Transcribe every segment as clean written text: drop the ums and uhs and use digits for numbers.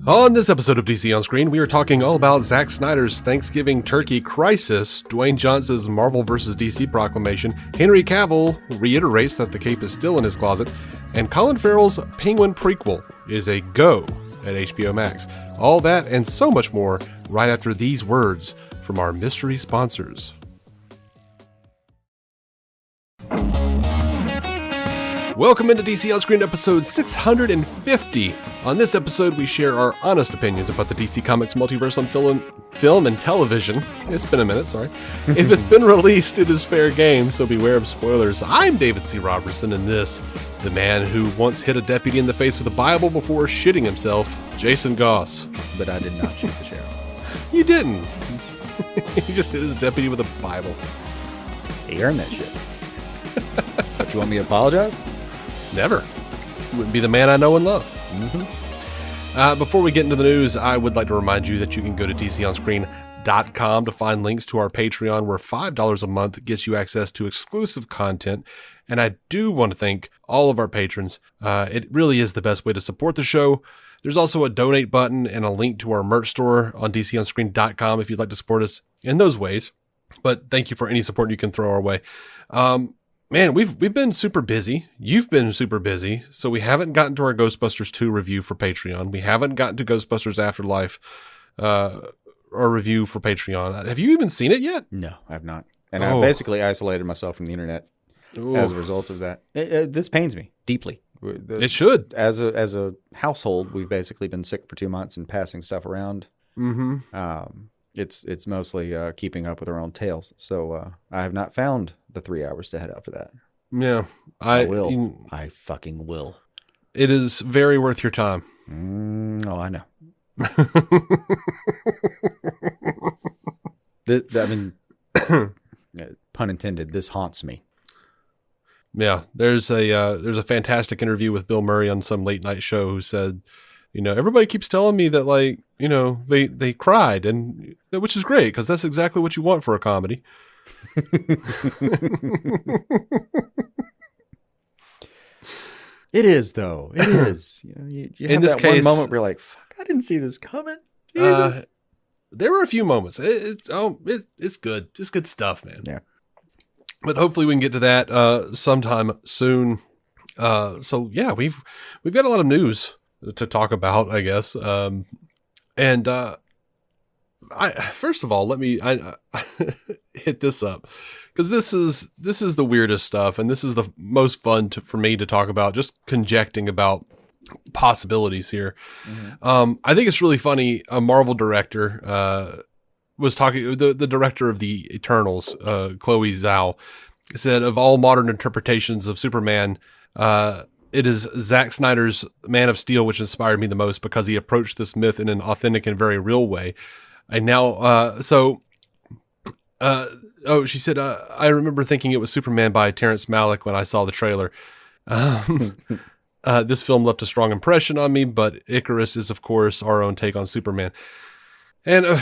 On this episode of DC On Screen, we are talking all about Zack Snyder's Thanksgiving Turkey Crisis, Dwayne Johnson's Marvel vs. DC proclamation, Henry Cavill reiterates that the cape is still in his closet, and Colin Ferrell's Penguin prequel is a go at HBO Max. All that and so much more right after these words from our mystery sponsors. Welcome into DC On Screen episode 650. On this episode, we share our honest opinions about the DC Comics multiverse on film and television. It's been a minute, sorry. If it's been released, it is fair game, so beware of spoilers. I'm David C. Robertson, and this, the man who once hit a deputy in the face with a Bible before shitting himself, Jason Goss. But I did not shoot the sheriff. You didn't. He just hit his deputy with a Bible. He earned that shit. But you want me to apologize? Never. You wouldn't be the man I know and love. Mm-hmm. Before we get into the news, I would like to remind you that you can go to DCOnScreen.com to find links to our Patreon, where $5 a month gets you access to exclusive content. And I do want to thank all of our patrons. It really is the best way to support the show. There's also a donate button and a link to our merch store on DCOnScreen.com if you'd like to support us in those ways. But thank you for any support you can throw our way. Man, we've been super busy. You've been super busy. So we haven't gotten to our Ghostbusters 2 review for Patreon. We haven't gotten to Ghostbusters Afterlife or review for Patreon. Have you even seen it yet? No, I have not. And I basically isolated myself from the internet as a result of that. This pains me deeply. It should. As a household, we've basically been sick for 2 months and passing stuff around. Mm-hmm. It's mostly keeping up with our own tails. So I have not found the 3 hours to head out for that. Yeah. I will. I fucking will. It is very worth your time. Oh, I know. I mean, pun intended, this haunts me. Yeah. There's a fantastic interview with Bill Murray on some late night show who said, you know, everybody keeps telling me that, like, you know, they cried, and which is great because that's exactly what you want for a comedy. It is, though. It is. You know, you have that one moment where you're like, "Fuck, I didn't see this coming." There were a few moments. It's good. Just good stuff, man. Yeah. But hopefully we can get to that sometime soon. So yeah, we've got a lot of news to talk about, I guess. First of all, let me hit this up, because this is the weirdest stuff, and this is the most fun for me to talk about, just conjecting about possibilities here. Mm-hmm. I think it's really funny. A Marvel director was talking. The director of the Eternals, Chloe Zhao, said, of all modern interpretations of Superman, it is Zack Snyder's Man of Steel which inspired me the most, because he approached this myth in an authentic and very real way. And now, she said, I remember thinking it was Superman by Terrence Malick when I saw the trailer. This film left a strong impression on me, but Icarus is, of course, our own take on Superman. And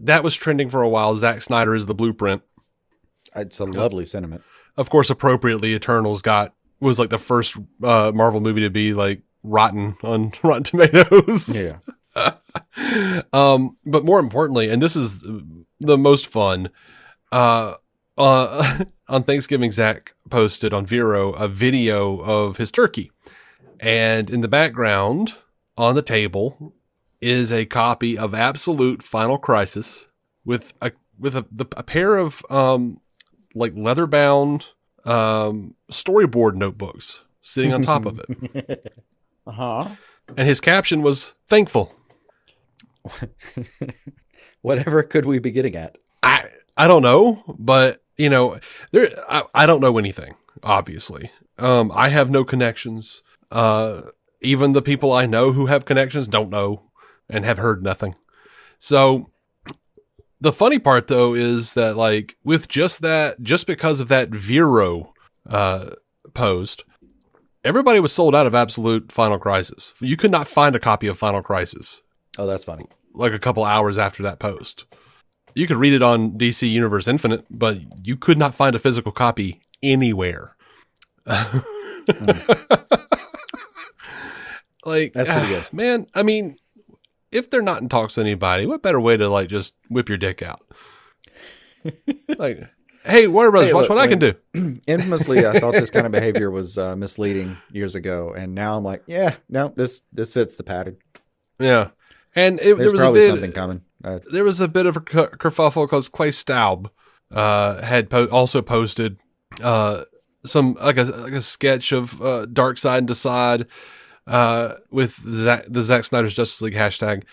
that was trending for a while. Zack Snyder is the blueprint. It's a lovely sentiment. Of course, appropriately, Eternals was like the first Marvel movie to be like rotten on Rotten Tomatoes. Yeah. But more importantly, and this is the most fun, on Thanksgiving, Zach posted on Vero a video of his turkey, and in the background on the table is a copy of Absolute Final Crisis with a pair of like leather bound storyboard notebooks sitting on top of it. And his caption was thankful. Whatever could we be getting at? I don't know, but you know, I don't know anything, obviously. I have no connections. Even the people I know who have connections don't know and have heard nothing. So the funny part, though, is that, like, with just because of that Vero post, everybody was sold out of Absolute Final Crisis. You could not find a copy of Final Crisis. Oh, that's funny. Like a couple hours after that post. You could read it on DC Universe Infinite, but you could not find a physical copy anywhere. Like, that's pretty good. Man, I mean, if they're not in talks with anybody, what better way to like just whip your dick out? Like, hey, Warner Brothers, watch what I can do. Infamously, I thought this kind of behavior was misleading years ago, and now I'm like, yeah, no, this fits the pattern. Yeah, and there was probably something coming. There was a bit of a kerfuffle because Clay Staub had also posted some like a sketch of Dark Side and Decide with the Zack Snyder's Justice League hashtag.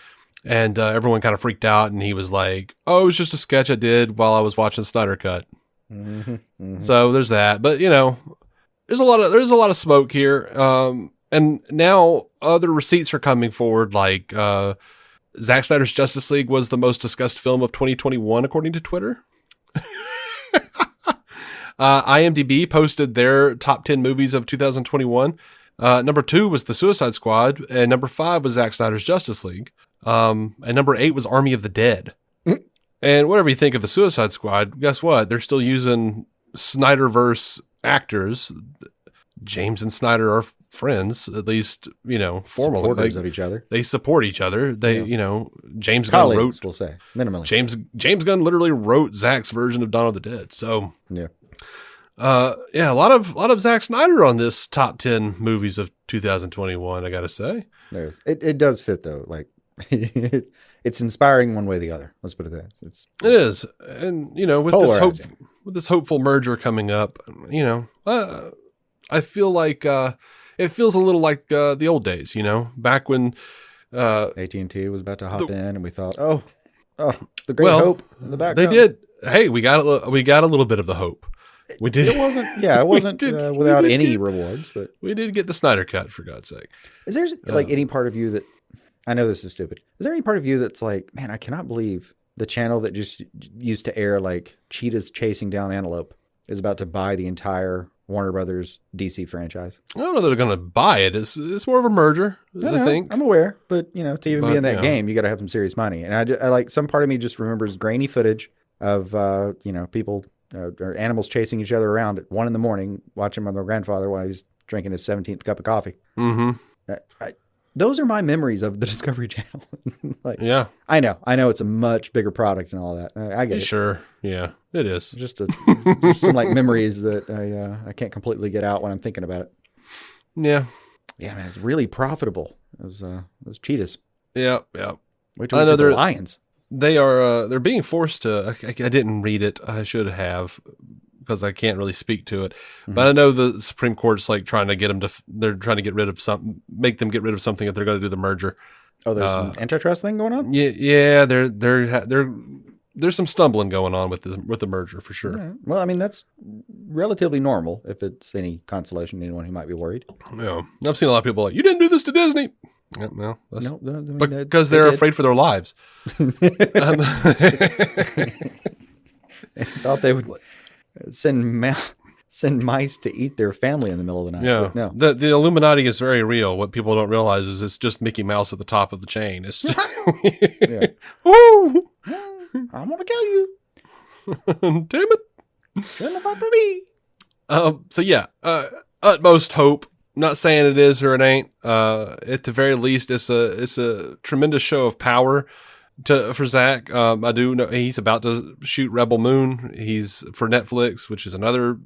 And everyone kind of freaked out, and he was like, "Oh, it was just a sketch I did while I was watching Snyder Cut." Mm-hmm, mm-hmm. So there's that, but there's a lot of smoke here. And now other receipts are coming forward. Like Zack Snyder's Justice League was the most discussed film of 2021, according to Twitter. IMDB posted their top 10 movies of 2021. Number 2 was The Suicide Squad, and number 5 was Zack Snyder's Justice League. And number 8 was Army of the Dead. And whatever you think of the Suicide Squad, guess what? They're still using Snyderverse actors. James and Snyder are friends, at least, formally. Supporters of each other. They support each other. They, James Gunn wrote. We'll say minimally. James Gunn literally wrote Zack's version of Dawn of the Dead. So yeah, a lot of Zack Snyder on this top 10 movies of 2021. I gotta say, it does fit though. Like it's inspiring one way or the other. Let's put it that. It is, and with this hopeful merger coming up, I feel like it feels a little like the old days. Back when AT&T was about to hop in, and we thought, oh, the great hope in the background. They did. Hey, we got a little bit of the hope. We did. It wasn't without any rewards, but we did get the Snyder Cut, for God's sake. Is there like any part of you that, I know this is stupid, is there any part of you that's like, man, I cannot believe the channel that just used to air like cheetahs chasing down antelope is about to buy the entire Warner Brothers DC franchise? I don't know that they're going to buy it. It's more of a merger, I think. I'm aware, but to even be in that game, you got to have some serious money. And I like, some part of me just remembers grainy footage of people or animals chasing each other around at 1 a.m, watching my grandfather while he's drinking his 17th cup of coffee. Mm-hmm. Those are my memories of the Discovery Channel. Yeah, I know it's a much bigger product and all that. I get it. Sure, yeah, it is. Just some like memories that I can't completely get out when I'm thinking about it. Yeah, man, it's really profitable. Those cheetahs. Yeah. Wait till I know they're lions. They are. They're being forced to. I didn't read it. I should have, because I can't really speak to it. Mm-hmm. But I know the Supreme Court's like trying to get them to. They're trying to get rid of something. Make them get rid of something if they're going to do the merger. Oh, there's an antitrust thing going on. Yeah. There's some stumbling going on with the merger for sure. Yeah. Well, I mean, that's relatively normal if it's any consolation to anyone who might be worried. Yeah, I've seen a lot of people like, you didn't do this to Disney. No, because they're afraid for their lives. Thought they would send mice to eat their family in the middle of the night. Yeah, no. The Illuminati is very real. What people don't realize is it's just Mickey Mouse at the top of the chain. It's just Woo! I'm gonna kill you. Damn it! Shouldn't have fought for me. So yeah, utmost hope. Not saying it is or it ain't. At the very least, it's a tremendous show of power for Zack. I do know he's about to shoot Rebel Moon. He's for Netflix, which is another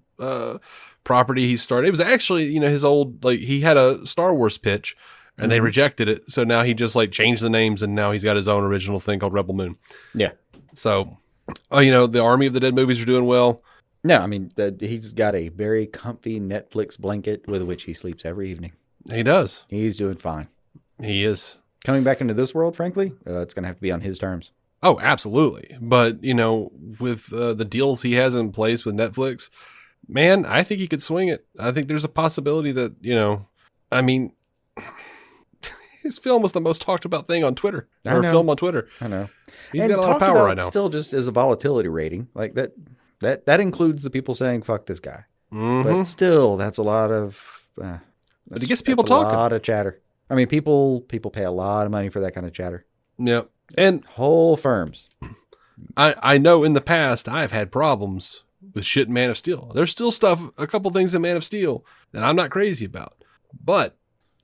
property he started. It was actually his old, like, he had a Star Wars pitch and they rejected it. So now he just like changed the names and now he's got his own original thing called Rebel Moon. Yeah. So, the Army of the Dead movies are doing well. No, I mean, he's got a very comfy Netflix blanket with which he sleeps every evening. He does. He's doing fine. He is. Coming back into this world, frankly, it's going to have to be on his terms. Oh, absolutely. But, with the deals he has in place with Netflix, man, I think he could swing it. I think there's a possibility that, his film was the most talked about thing on Twitter. Film on Twitter. I know. He's got a lot of power right now. Still just as a volatility rating. Like that includes the people saying, fuck this guy. Mm-hmm. But still, that's a lot of... it gets people talking. A lot of chatter. I mean, people pay a lot of money for that kind of chatter. Yeah. And whole firms. I know in the past I've had problems with shit in Man of Steel. There's still a couple things in Man of Steel that I'm not crazy about. But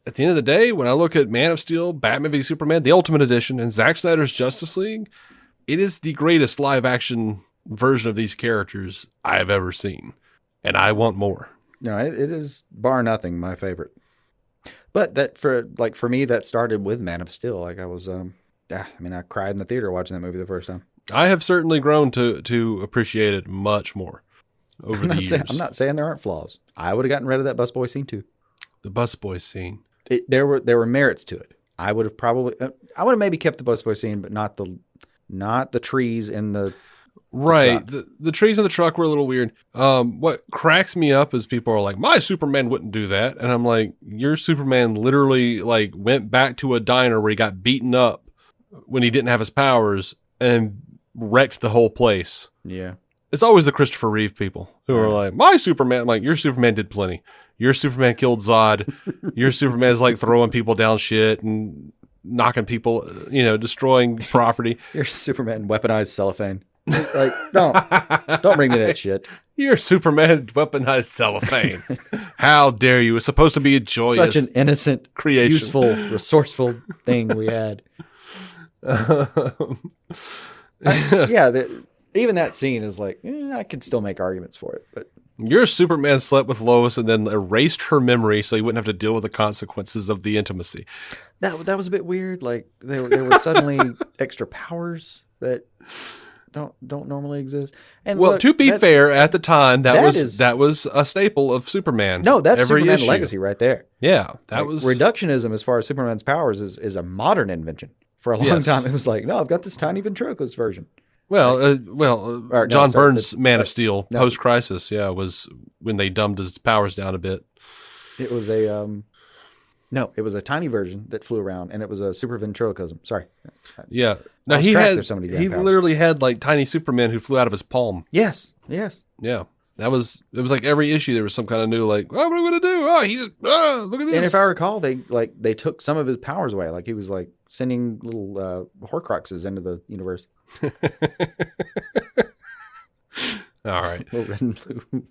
at the end of the day, when I look at Man of Steel, Batman v Superman, the Ultimate Edition, and Zack Snyder's Justice League, it is the greatest live action version of these characters I've ever seen. And I want more. No, it is bar nothing my favorite. But that for me, that started with Man of Steel. Like I was, I cried in the theater watching that movie the first time. I have certainly grown to appreciate it much more over the years. I'm not saying there aren't flaws. I would have gotten rid of that busboy scene too. The busboy scene. There were merits to it. I would have maybe kept the busboy scene, but not the trees in the right. The trees in the truck were a little weird. What cracks me up is people are like, my Superman wouldn't do that. And I'm like, your Superman literally like went back to a diner where he got beaten up when he didn't have his powers and wrecked the whole place. Yeah. It's always the Christopher Reeve people who are like, my Superman. I'm like, your Superman did plenty. Your Superman killed Zod. Your Superman is like throwing people down shit and knocking people, destroying property. Your Superman weaponized cellophane. Like, don't bring me that shit. Your Superman weaponized cellophane. How dare you? It's supposed to be a joyous, such an innocent, creation, useful, resourceful thing we had. Even that scene is like, I could still make arguments for it, but your Superman slept with Lois and then erased her memory so he wouldn't have to deal with the consequences of the intimacy. That was a bit weird. Like there were suddenly extra powers that don't normally exist. And well, look, to be fair, at the time that was a staple of Superman. No, that's every Superman's issue. legacy right there. Yeah, that was reductionism as far as Superman's powers is a modern invention. For a long time, it was like, no, I've got this tiny ventriloquist version. John Byrne's Man of Steel post-crisis, was when they dumbed his powers down a bit. It was it was a tiny version that flew around, and it was a super ventriloquism. Sorry. Yeah. Now he literally had like tiny Superman who flew out of his palm. Yes. Yeah. It was like every issue there was some kind of new like, what are we gonna do? Look at this. And if I recall, they took some of his powers away. Like he was like sending little Horcruxes into the universe. All right. Little red and blue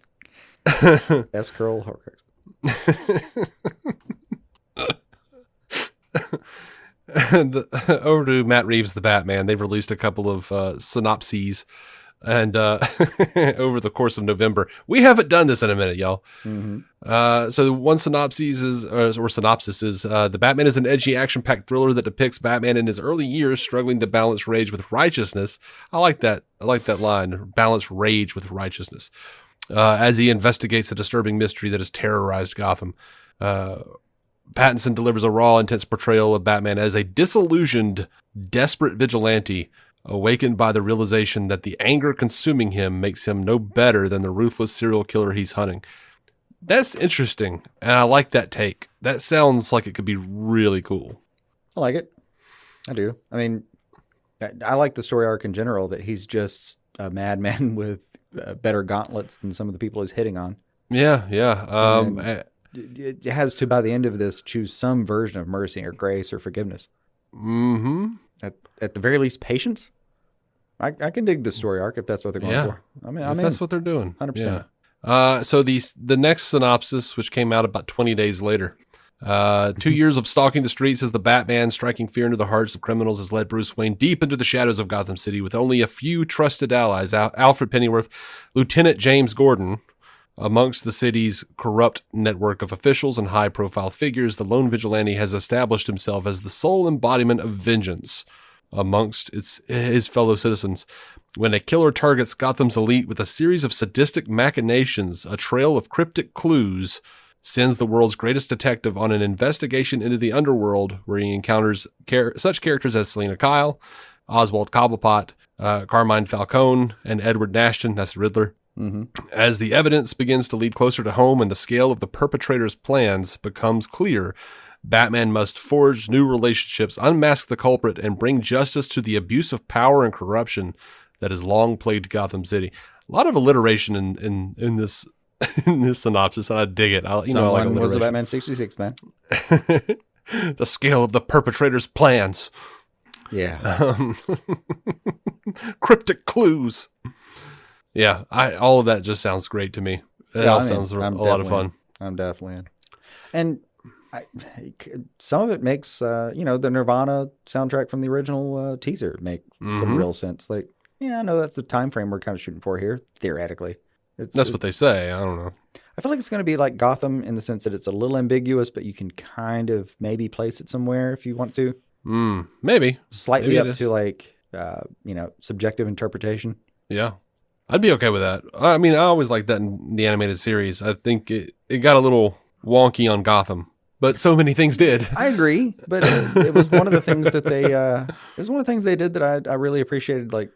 S-curl Horcrux. Over to Matt Reeves, the Batman. They've released a couple of synopses, and over the course of November, we haven't done this in a minute, y'all. Mm-hmm. So one synopsis is the Batman is an edgy, action-packed thriller that depicts Batman in his early years struggling to balance rage with righteousness. I like that line: balance rage with righteousness, as he investigates a disturbing mystery that has terrorized Gotham. Pattinson delivers a raw, intense portrayal of Batman as a disillusioned, desperate vigilante, awakened by the realization that the anger consuming him makes him no better than the ruthless serial killer he's hunting. That's interesting, and I like that take. That sounds like it could be really cool. I like it. I do. I mean, I like the story arc in general, that he's just a madman with better gauntlets than some of the people he's hitting on. Yeah. It has to, by the end of this, choose some version of mercy or grace or forgiveness. Mm-hmm. At the very least, patience. I can dig the story arc if that's what they're going for. If that's what they're doing. 100%. Yeah. So the next synopsis, which came out about 20 days later, 2 years of stalking the streets as the Batman, striking fear into the hearts of criminals, has led Bruce Wayne deep into the shadows of Gotham City with only a few trusted allies, Alfred Pennyworth, Lieutenant James Gordon. Amongst the city's corrupt network of officials and high-profile figures, the lone vigilante has established himself as the sole embodiment of vengeance amongst his fellow citizens. When a killer targets Gotham's elite with a series of sadistic machinations, a trail of cryptic clues sends the world's greatest detective on an investigation into the underworld, where he encounters such characters as Selina Kyle, Oswald Cobblepot, Carmine Falcone, and Edward Nashton, that's the Riddler. Mm-hmm. As the evidence begins to lead closer to home and the scale of the perpetrator's plans becomes clear, Batman must forge new relationships, unmask the culprit, and bring justice to the abuse of power and corruption that has long plagued Gotham City. A lot of alliteration in this in this synopsis, and I dig it. Someone was a Batman 66, man. The scale of the perpetrator's plans. Yeah. Cryptic clues. Yeah, all of that just sounds great to me. It all sounds a lot of fun. I'm definitely in. And some of it makes, the Nirvana soundtrack from the original teaser make some real sense. Like, yeah, I know that's the time frame we're kind of shooting for here, theoretically. That's what they say. I don't know. I feel like it's going to be like Gotham in the sense that it's a little ambiguous, but you can kind of maybe place it somewhere if you want to. Maybe. Slightly maybe up to like, subjective interpretation. Yeah. I'd be okay with that. I mean, I always liked that in the animated series. I think it got a little wonky on Gotham, but so many things did. I agree, but it was one of the things that they did that I really appreciated, like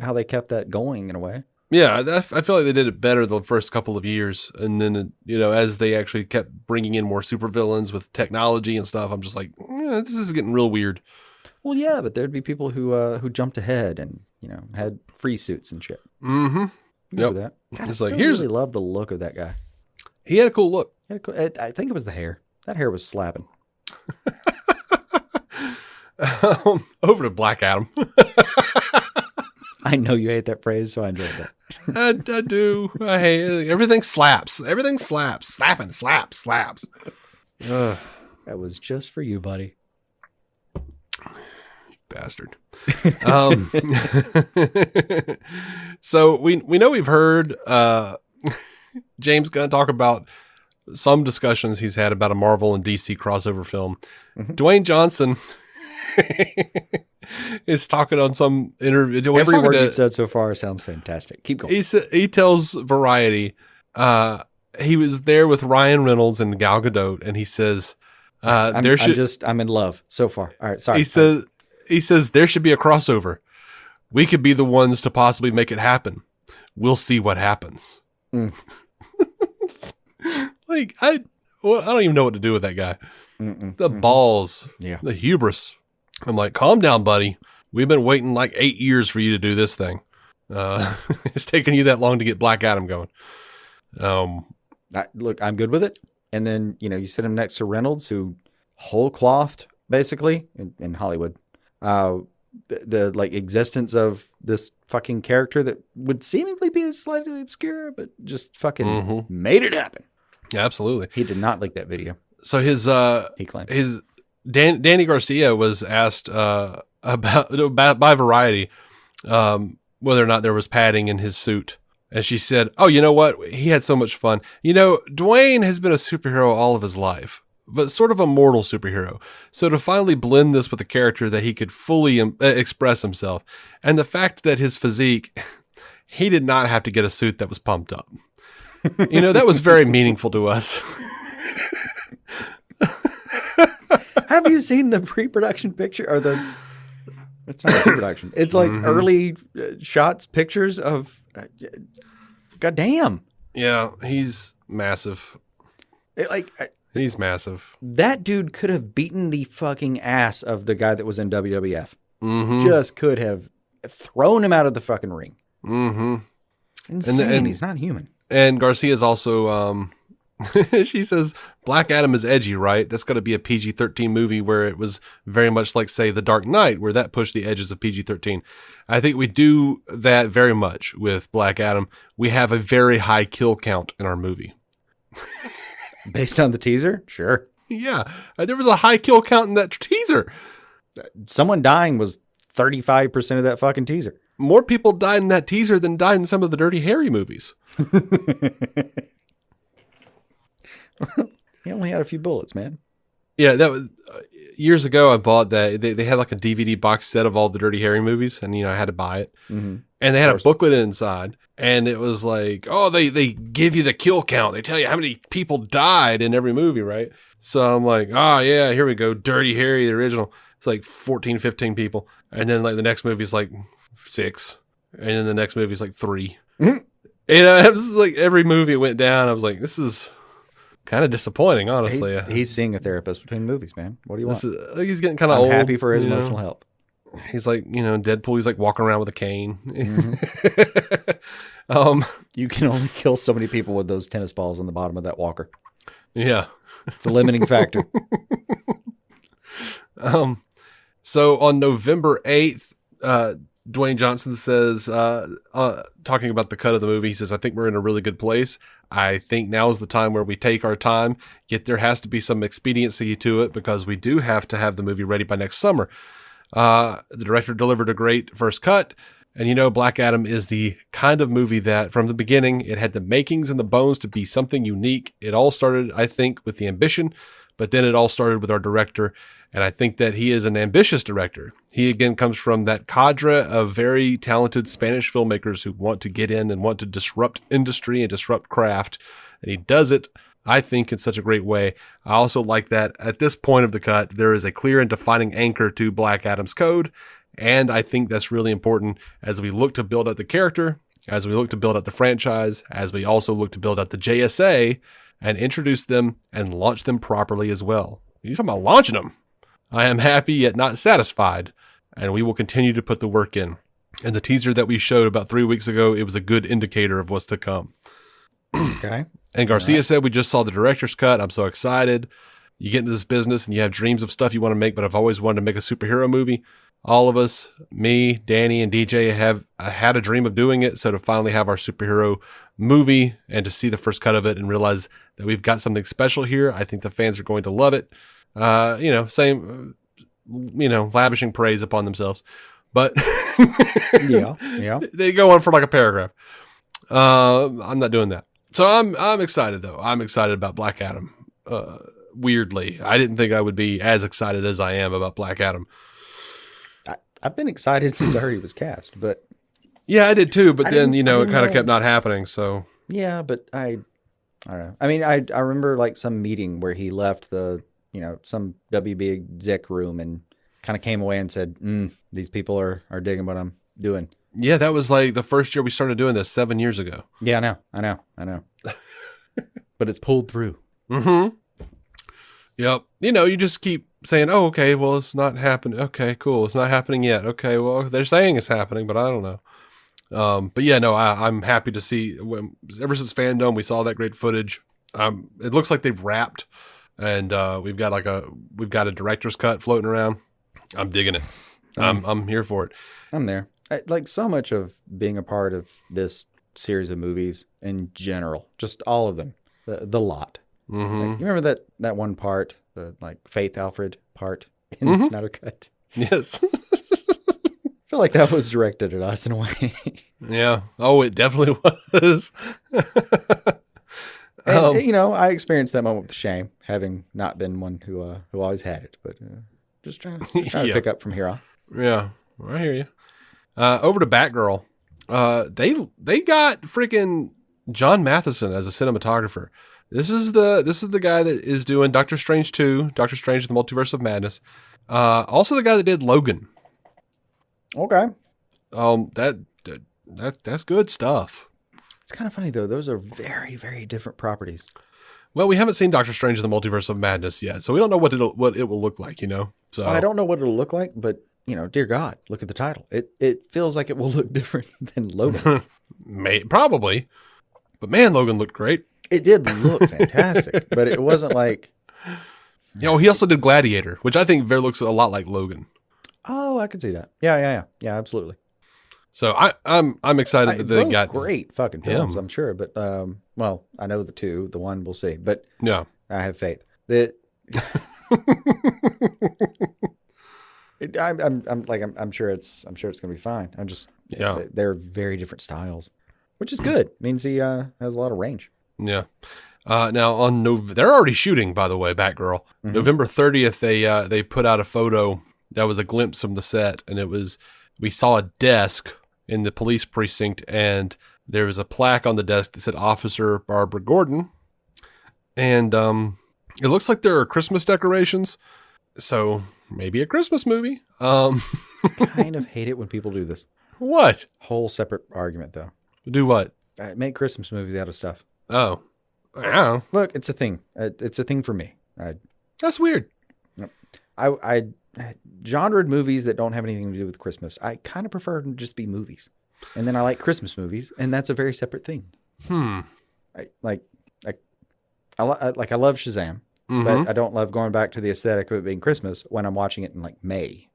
how they kept that going in a way. Yeah, I feel like they did it better the first couple of years, and then as they actually kept bringing in more supervillains with technology and stuff, I'm just like, this is getting real weird. Well, yeah, but there'd be people who jumped ahead and had free suits and shit. Mm-hmm. Yep. That. God, it's I like really love the look of that guy. He had a cool look. I think it was the hair. That hair was slapping. Over to Black Adam. I know you hate that phrase, so I enjoyed that. I do. I hate it. Everything slaps. Everything slaps. Slapping, slaps. That was just for you, buddy. Bastard. So we know we've heard James going to talk about some discussions he's had about a Marvel and DC crossover film. Mm-hmm. Dwayne Johnson is talking on some interview. Every word you've said so far sounds fantastic. Keep going. He tells Variety he was there with Ryan Reynolds and Gal Gadot, and he says I'm in love so far. All right, sorry. He says there should be a crossover. We could be the ones to possibly make it happen. We'll see what happens. Like I don't even know what to do with that guy. The balls, the hubris. I'm like, calm down, buddy. We've been waiting like 8 years for you to do this thing. It's taking you that long to get Black Adam going. Look, I'm good with it. And then, you sit him next to Reynolds, who whole clothed, basically, in Hollywood. The like existence of this fucking character that would seemingly be slightly obscure, but just fucking made it happen. Yeah, absolutely. He did not like that video. So he claimed Danny Garcia was asked about by Variety whether or not there was padding in his suit. And she said, "Oh, you know what? He had so much fun. Dwayne has been a superhero all of his life, but sort of a mortal superhero. So to finally blend this with a character that he could fully express himself, and the fact that his physique, he did not have to get a suit that was pumped up. That was very meaningful to us." Have you seen the pre-production picture or it's not pre-production. It's like early shots, pictures of, goddamn. Yeah, he's massive. He's massive. That dude could have beaten the fucking ass of the guy that was in WWF. Mm-hmm. Just could have thrown him out of the fucking ring. Mm-hmm. Insane. And he's not human. And Garcia's also, she says, Black Adam is edgy, right? That's got to be a PG-13 movie where it was very much like, say, The Dark Knight, where that pushed the edges of PG-13. I think we do that very much with Black Adam. We have a very high kill count in our movie. Based on the teaser? Sure. Yeah. There was a high kill count in that teaser. Someone dying was 35% of that fucking teaser. More people died in that teaser than died in some of the Dirty Harry movies. He only had a few bullets, man. Yeah, that was years ago. I bought that. They had like a DVD box set of all the Dirty Harry movies, and I had to buy it. Mm-hmm. And they had a booklet inside, and it was like, oh, they give you the kill count. They tell you how many people died in every movie, right? So I'm like, oh yeah, here we go, Dirty Harry, the original. It's like 14, 15 people, and then like the next movie is like 6, and then the next movie is like 3. Mm-hmm. It was like every movie went down. I was like, this is kind of disappointing, honestly. He's seeing a therapist between movies, man. What do you want? He's getting kind of old. I'm happy for his emotional health. He's like, Deadpool. He's like walking around with a cane. Mm-hmm. You can only kill so many people with those tennis balls on the bottom of that walker. Yeah, it's a limiting factor. So on November 8th, Dwayne Johnson says, talking about the cut of the movie, he says, I think we're in a really good place. I think now is the time where we take our time, yet there has to be some expediency to it because we do have to have the movie ready by next summer. The director delivered a great first cut. And Black Adam is the kind of movie that from the beginning, it had the makings and the bones to be something unique. It all started, I think, with the ambition, but then it all started with our director. And I think that he is an ambitious director. He, again, comes from that cadre of very talented Spanish filmmakers who want to get in and want to disrupt industry and disrupt craft. And he does it, I think, in such a great way. I also like that at this point of the cut, there is a clear and defining anchor to Black Adam's code. And I think that's really important as we look to build out the character, as we look to build out the franchise, as we also look to build out the JSA and introduce them and launch them properly as well. You're talking about launching them. I am happy yet not satisfied, and we will continue to put the work in. And the teaser that we showed about 3 weeks ago, it was a good indicator of what's to come. Okay. And Garcia said, we just saw the director's cut. I'm so excited. You get into this business and you have dreams of stuff you want to make, but I've always wanted to make a superhero movie. All of us, me, Danny, and DJ have had a dream of doing it. So to finally have our superhero movie and to see the first cut of it and realize that we've got something special here, I think the fans are going to love it. Lavishing praise upon themselves, but yeah, they go on for like a paragraph. I'm not doing that. So I'm excited though. I'm excited about Black Adam. Weirdly, I didn't think I would be as excited as I am about Black Adam. I've been excited since I heard he was cast, but yeah, I did too. But then it kind know. of kept not happening. So yeah, but I don't know. I mean, I remember like some meeting where he left the some WB exec room and kind of came away and said, "These people are digging what I'm doing." Yeah, that was like the first year we started doing this 7 years ago. Yeah, I know. But it's pulled through. Mm-hmm. Yep. You just keep saying, oh, okay, well, it's not happening. Okay, cool. It's not happening yet. Okay, well, they're saying it's happening, but I don't know. But yeah, no, I'm happy to see. Ever since Fandom, we saw that great footage. It looks like they've wrapped, and we've got a director's cut floating around. I'm digging it. I'm here for it. I'm there. Like so much of being a part of this series of movies in general, just all of them, the lot. Mm-hmm. Like, you remember that one part, the like Faith Alfred part in the Snyder Cut? Yes. I feel like that was directed at us in a way. Yeah. Oh, it definitely was. And, I experienced that moment with shame, having not been one who always had it, but just trying to pick up from here on. Yeah, I hear you. Over to Batgirl. They got freaking John Matheson as a cinematographer. This is the guy that is doing Doctor Strange 2, Doctor Strange in the Multiverse of Madness. Also the guy that did Logan. Okay. That's good stuff. It's kind of funny though. Those are very, very different properties. Well, we haven't seen Doctor Strange in the Multiverse of Madness yet, so we don't know what it will look like, So I don't know what it'll look like, but dear God, look at the title. It feels like it will look different than Logan. Probably. But man, Logan looked great. It did look fantastic, but it wasn't like... He also did Gladiator, which I think looks a lot like Logan. Oh, I can see that. Yeah, absolutely. So I'm excited that they got great fucking films, I'm sure. But I know the two. The one we'll see. But yeah, I have faith. I'm sure it's gonna be fine. They're very different styles, which is good. Means he has a lot of range. Yeah. Now they're already shooting, by the way, Batgirl. Mm-hmm. November 30th, they put out a photo that was a glimpse from the set, and we saw a desk in the police precinct, and there was a plaque on the desk that said Officer Barbara Gordon, and it looks like there are Christmas decorations, so maybe a Christmas movie. Kind of hate it when people do this. What? Whole separate argument, though. Do what? Make Christmas movies out of stuff. Oh. Wow. Look, it's a thing. It's a thing for me. That's weird. I genred movies that don't have anything to do with Christmas. I kind of prefer them to just be movies. And then I like Christmas movies, and that's a very separate thing. I love Shazam, mm-hmm. but I don't love going back to the aesthetic of it being Christmas when I'm watching it in like May.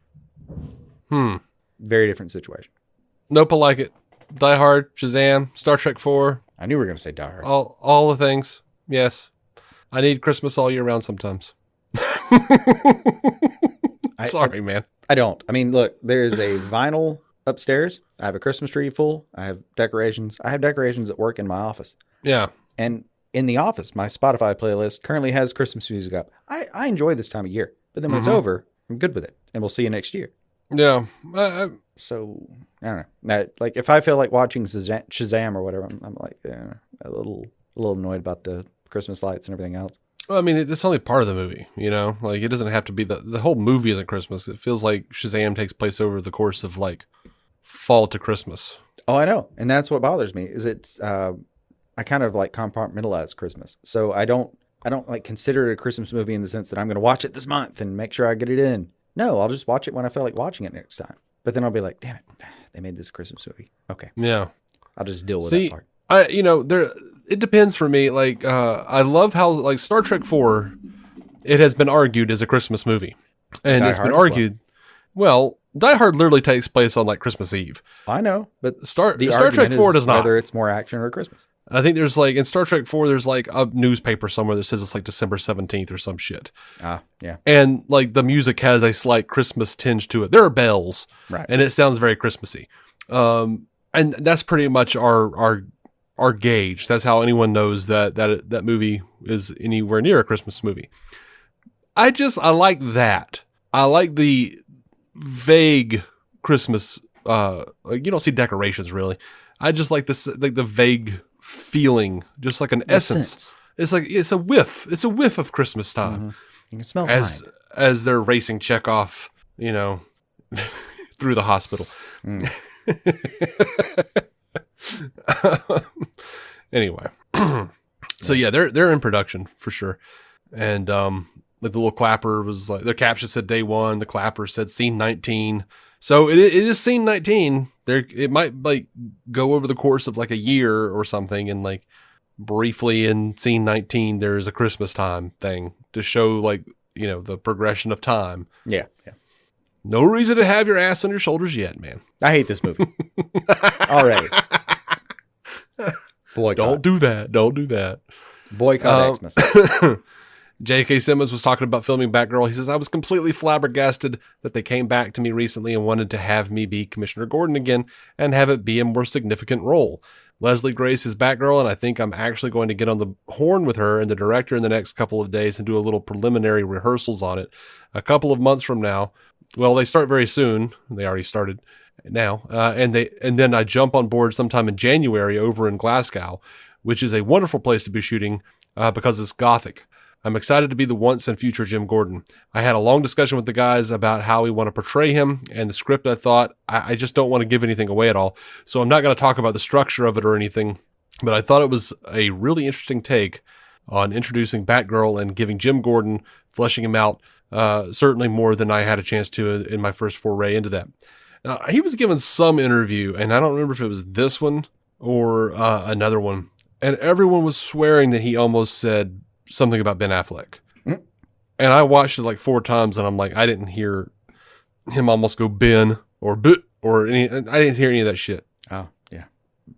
Very different situation. Nope, I like it. Die Hard, Shazam, Star Trek 4, I knew we were going to say Die Hard. all the things. Yes. I need Christmas all year round sometimes. Sorry, man. I don't. I mean, look, there's a vinyl upstairs. I have a Christmas tree full. I have decorations. I have decorations at work in my office. Yeah. And in the office, my Spotify playlist currently has Christmas music up. I enjoy this time of year. But then when it's over, I'm good with it. And we'll see you next year. Yeah. So, I don't know. Like, if I feel like watching Shazam or whatever, I'm like, a little annoyed about the Christmas lights and everything else. Well, I mean, it's only part of the movie, you know? Like, it doesn't have to be the whole movie isn't Christmas. It feels like Shazam takes place over the course of, like, fall to Christmas. Oh, I know. And that's what bothers me, is it's, I kind of, like, compartmentalize Christmas. So I don't, like, consider it a Christmas movie in the sense that I'm going to watch it this month and make sure I get it in. No, I'll just watch it when I feel like watching it next time. But then I'll be like, damn it, they made this Christmas movie. Okay. Yeah. I'll just deal with that part. It depends for me. Like, I love how, like, Star Trek 4, it has been argued as a Christmas movie. And it's been argued, well, Die Hard literally takes place on, like, Christmas Eve. I know, but Star Trek 4 does not. Whether it's more action or Christmas. I think there's, like, in Star Trek 4, there's, like, a newspaper somewhere that says it's, like, December 17th or some shit. Ah, yeah. And, like, the music has a slight Christmas tinge to it. There are bells. Right. And it sounds very Christmassy. And that's pretty much our gauge. That's how anyone knows that movie is anywhere near a Christmas movie. I like that. I like the vague Christmas. Like, you don't see decorations really. I just like this, like the vague feeling, just like an essence. It's like it's a whiff. It's a whiff of Christmas time. Mm-hmm. You can smell as they're racing Chekhov, you know, through the hospital. Mm. Anyway, so yeah, they're in production for sure, and like the little clapper was like their caption said day 1, the clapper said scene 19, so it is scene 19. It might like go over the course of like a year or something, and like briefly in scene 19 there's a Christmas time thing to show like, you know, the progression of time. Yeah. No reason to have your ass on your shoulders yet, man. I hate this movie already. Boycott. Don't do that. Boycott Xmas. J.K. Simmons was talking about filming Batgirl. He says, I was completely flabbergasted that they came back to me recently and wanted to have me be Commissioner Gordon again and have it be a more significant role. Leslie Grace is Batgirl, and I think I'm actually going to get on the horn with her and the director in the next couple of days and do a little preliminary rehearsals on it a couple of months from now. Well, they start very soon. They already started now. And then I jump on board sometime in January over in Glasgow, which is a wonderful place to be shooting because it's gothic. I'm excited to be the once and future Jim Gordon. I had a long discussion with the guys about how we want to portray him, and the script I thought, I just don't want to give anything away at all. So I'm not going to talk about the structure of it or anything, but I thought it was a really interesting take on introducing Batgirl and giving Jim Gordon, fleshing him out, certainly more than I had a chance to in my first foray into that. Now, he was given some interview, and I don't remember if it was this one or another one, and everyone was swearing that he almost said something about Ben Affleck. Mm. And I watched it like 4 times, and I'm like, I didn't hear him almost go Ben or but or any. I didn't hear any of that shit. Oh, yeah.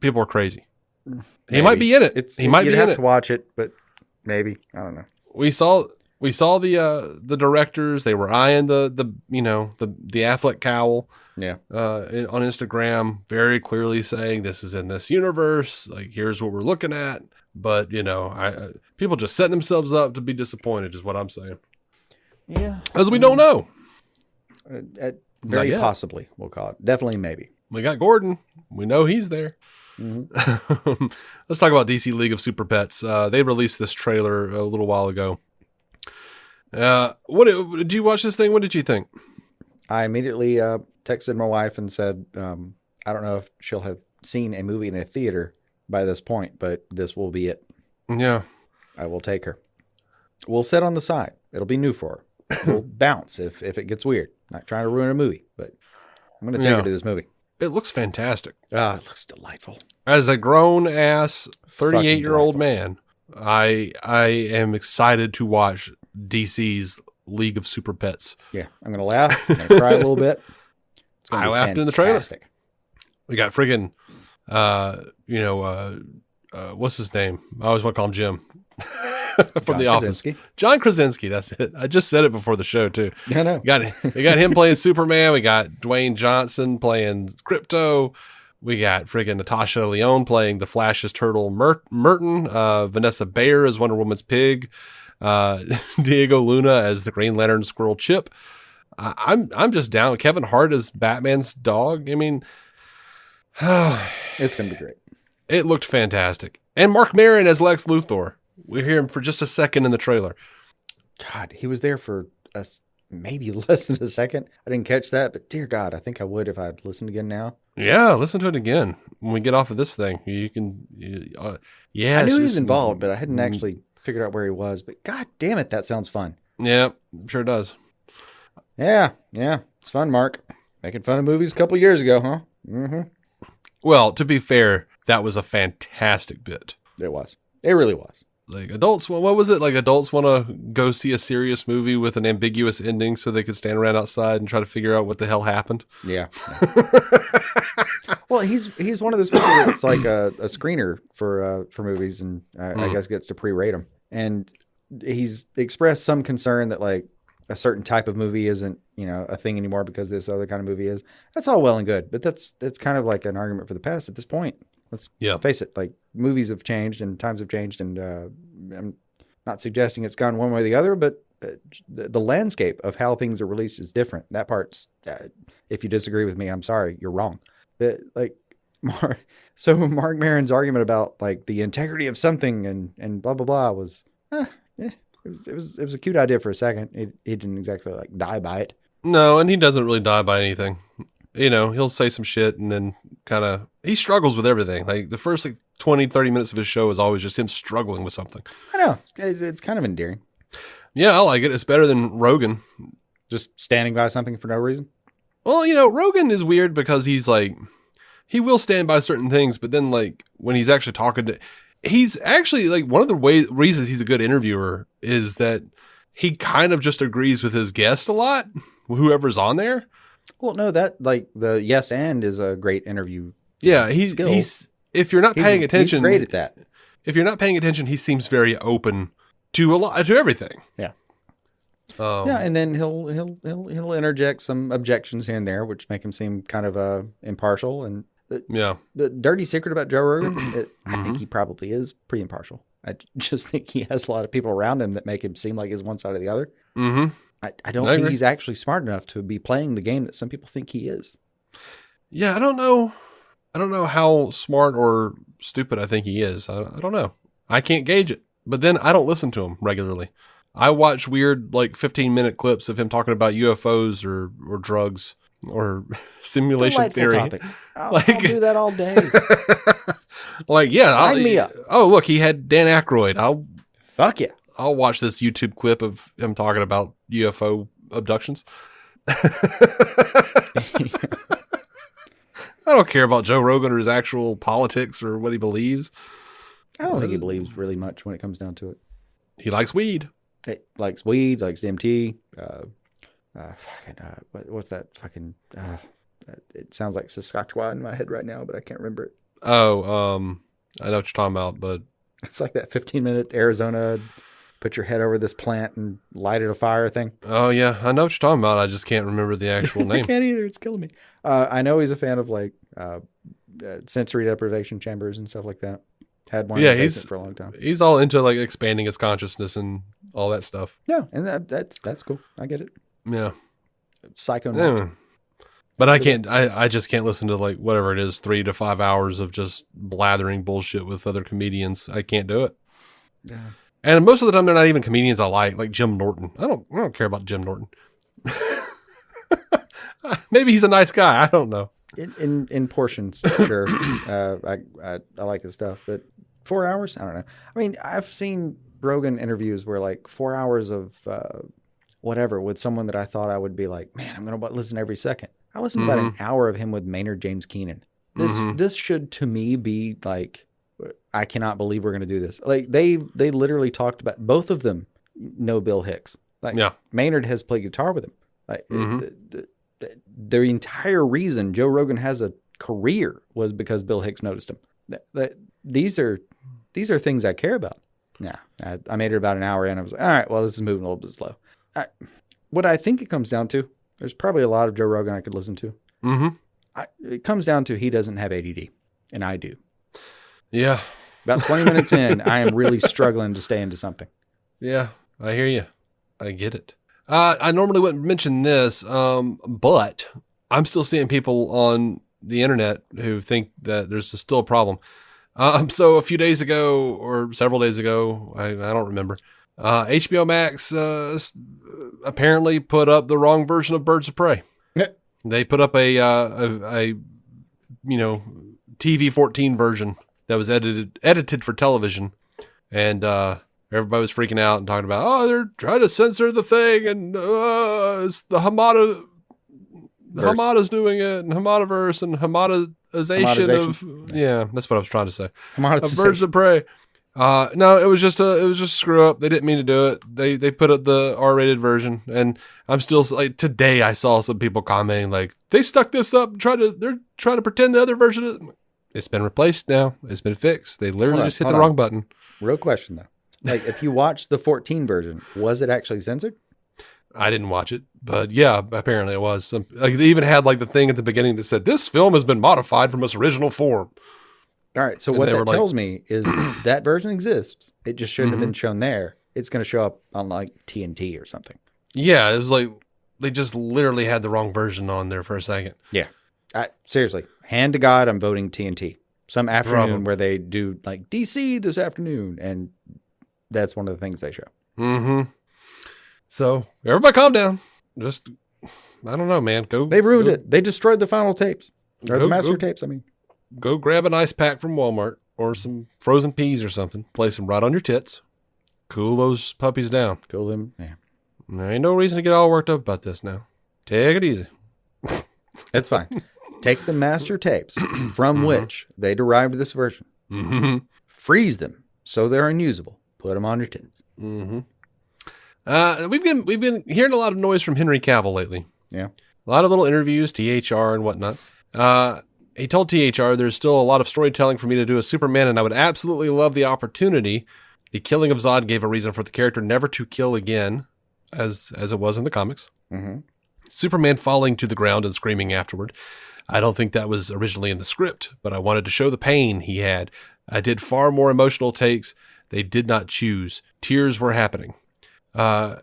People are crazy. Maybe. He might be in it. He might be in it. You'd have to watch it, but maybe. I don't know. We saw the directors. They were eyeing the Affleck cowl. Yeah. On Instagram, very clearly saying this is in this universe. Like, here's what we're looking at. But people just setting themselves up to be disappointed is what I'm saying. Yeah. Because we don't know. Very possibly, we'll call it. Definitely, maybe. We got Gordon. We know he's there. Mm-hmm. Let's talk about DC League of Super Pets. They released this trailer a little while ago. What did you watch this thing? What did you think? I immediately texted my wife and said, I don't know if she'll have seen a movie in a theater by this point, but this will be it. Yeah. I will take her. We'll sit on the side. It'll be new for her. We'll bounce if it gets weird. Not trying to ruin a movie, but I'm going to take her to this movie. It looks fantastic. It looks delightful. As a grown-ass 38-year-old man, I am excited to watch DC's League of Super Pets. Yeah, I'm going to laugh. I'm going to cry a little bit. I laughed in the trailer. We got friggin', what's his name? I always want to call him Jim from John The Office. Krasinski. John Krasinski. That's it. I just said it before the show too. I know. We got him playing Superman. We got Dwayne Johnson playing Crypto. We got friggin' Natasha Lyonne playing the Flash's Turtle Merton. Vanessa Bayer as Wonder Woman's Pig. Diego Luna as the Green Lantern Squirrel Chip. I'm just down. Kevin Hart as Batman's dog. I mean, It's going to be great. it looked fantastic. And Mark Maron as Lex Luthor. We hear him for just a second in the trailer. God, he was there for maybe less than a second. I didn't catch that, but dear God, I think I would if I'd listened again now. Yeah, listen to it again when we get off of this thing. You can, yeah. I knew he was just- involved, but I hadn't actually figured out where he was. But God damn it, that sounds fun. Yeah, sure does. Yeah, it's fun, Mark. Making fun of movies a couple years ago, huh? Mm-hmm. Well, to be fair, that was a fantastic bit. It was. It really was. Like adults, what was it? Like adults want to go see a serious movie with an ambiguous ending so they could stand around outside and try to figure out what the hell happened. Yeah. Well, he's one of those people that's like a screener for movies, and I guess gets to pre-rate them. And he's expressed some concern that like a certain type of movie isn't a thing anymore because this other kind of movie is. That's all well and good, but that's kind of like an argument for the past at this point. Let's face it. Like movies have changed and times have changed, and I'm not suggesting it's gone one way or the other, but the landscape of how things are released is different. That part's, if you disagree with me, I'm sorry, you're wrong. Mark Maron's argument about like the integrity of something and blah blah blah was, it was a cute idea for a second. He didn't exactly like die by it. No, and he doesn't really die by anything. He'll say some shit and then he struggles with everything. Like the first 20, 30 minutes of his show is always just him struggling with something. I know. It's kind of endearing. Yeah, I like it. It's better than Rogan. Just standing by something for no reason. Well, Rogan is weird because he's like, he will stand by certain things, but then like when he's actually he's actually like one of the reasons he's a good interviewer is that he kind of just agrees with his guest a lot, whoever's on there. Well, no, that like the yes and is a great interview. Yeah, he's if you're not paying attention, he's great at that. If you're not paying attention, he seems very open to everything. Yeah. And then he'll interject some objections here and there, which make him seem kind of impartial. And the dirty secret about Joe Rogan, I think he probably is pretty impartial. I just think he has a lot of people around him that make him seem like he's one side or the other. Mm-hmm. I don't think he's actually smart enough to be playing the game that some people think he is. Yeah, I don't know how smart or stupid I think he is. I don't know. I can't gauge it. But then I don't listen to him regularly. I watch weird 15-minute clips of him talking about UFOs or drugs or simulation Delightful theory. Topics. I'll do that all day. Sign me up. Oh, look, he had Dan Aykroyd. Fuck yeah. I'll watch this YouTube clip of him talking about UFO abductions. I don't care about Joe Rogan or his actual politics or what he believes. I don't think he believes really much when it comes down to it. He likes weed. He likes weed, likes DMT. What's that fucking... it sounds like Saskatchewan in my head right now, but I can't remember it. Oh, I know what you're talking about, but... It's like that 15-minute Arizona, put your head over this plant and light it afire thing. Oh, yeah. I know what you're talking about. I just can't remember the actual name. I can't either. It's killing me. I know he's a fan of sensory deprivation chambers and stuff like that. Had one in the basement for a long time. He's all into expanding his consciousness and all that stuff. Yeah, and that's cool. I get it. Yeah. Psycho. Yeah. But I just can't listen to whatever it is, 3 to 5 hours of just blathering bullshit with other comedians. I can't do it. Yeah. And most of the time they're not even comedians I like Jim Norton. I don't care about Jim Norton. Maybe he's a nice guy. I don't know. In portions, sure. I like his stuff, but 4 hours? I don't know. I mean, I've seen Rogan interviews where 4 hours of whatever with someone that I thought I would be like, man, I'm going to listen every second. I listened to about an hour of him with Maynard James Keenan. This should to me be I cannot believe we're going to do this. They literally talked about, both of them know Bill Hicks. Maynard has played guitar with him. The entire reason Joe Rogan has a career was because Bill Hicks noticed him. These are things I care about. Yeah, I made it about an hour in. I was like, all right, well, this is moving a little bit slow. What I think it comes down to, there's probably a lot of Joe Rogan I could listen to. Mm-hmm. It comes down to he doesn't have ADD, and I do. Yeah. About 20 minutes in, I am really struggling to stay into something. Yeah, I hear you. I get it. I normally wouldn't mention this, but I'm still seeing people on the internet who think that there's still a problem. So a few days ago or several days ago, I don't remember, HBO Max apparently put up the wrong version of Birds of Prey. They put up a TV 14 version that was edited for television, and everybody was freaking out and talking about, oh, they're trying to censor the thing, and it's the Hamada's doing it, and Hamadaverse, and Hamadization of, yeah, that's what I was trying to say. Of Birds of Prey. No, it was just a screw up. They didn't mean to do it. They put up the R-rated version, and I'm still like, today I saw some people commenting like, they stuck this up and they're trying to pretend the other version is. It's been replaced now. It's been fixed. They literally just hit the wrong button. Real question though. Like, if you watched the 14 version, was it actually censored? I didn't watch it, but yeah, apparently it was. Like, they even had like the thing at the beginning that said, this film has been modified from its original form. All right. So what that tells me is that version exists. It just shouldn't have been shown there. It's going to show up on like TNT or something. Yeah. It was like, they just literally had the wrong version on there for a second. Yeah. Seriously, hand to God, I'm voting TNT. Some afternoon where they do like DC this afternoon, and that's one of the things they show. Mm-hmm. So everybody calm down. Just, I don't know, man. They ruined it. They destroyed the final tapes. Or the master tapes, I mean. Go grab an ice pack from Walmart or some frozen peas or something. Place them right on your tits. Cool those puppies down. Cool them, yeah. There ain't no reason to get all worked up about this now. Take it easy. That's fine. Take the master tapes from which they derived this version. Mm-hmm. Freeze them so they're unusable. Put them on your tits. Mm-hmm. We've been hearing a lot of noise from Henry Cavill lately. Yeah. A lot of little interviews, THR and whatnot. He told THR, there's still a lot of storytelling for me to do as Superman, and I would absolutely love the opportunity. The killing of Zod gave a reason for the character never to kill again, as it was in the comics. Mm-hmm. Superman falling to the ground and screaming afterward. I don't think that was originally in the script, but I wanted to show the pain he had. I did far more emotional takes. They did not choose. Tears were happening.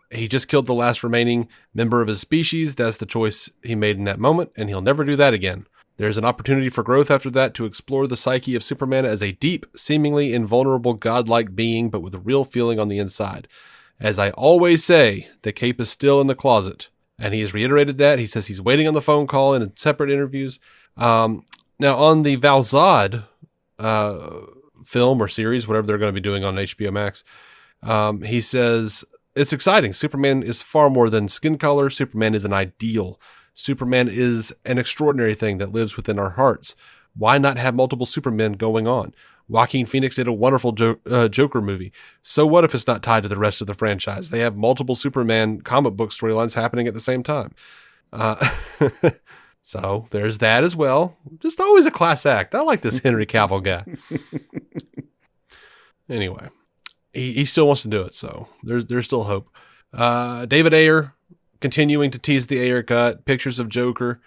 He just killed the last remaining member of his species. That's the choice he made in that moment, and he'll never do that again. There's an opportunity for growth after that to explore the psyche of Superman as a deep, seemingly invulnerable, godlike being, but with a real feeling on the inside. As I always say, the cape is still in the closet. And he has reiterated that. He says he's waiting on the phone call and in separate interviews. Now, on the Val Zod film or series, whatever they're going to be doing on HBO Max, he says, it's exciting. Superman is far more than skin color. Superman is an ideal. Superman is an extraordinary thing that lives within our hearts. Why not have multiple Supermen going on? Joaquin Phoenix did a wonderful Joker movie. So what if it's not tied to the rest of the franchise? They have multiple Superman comic book storylines happening at the same time. So there's that as well. Just always a class act. I like this Henry Cavill guy. Anyway, he still wants to do it, so there's still hope. David Ayer continuing to tease the Ayer cut, pictures of Joker,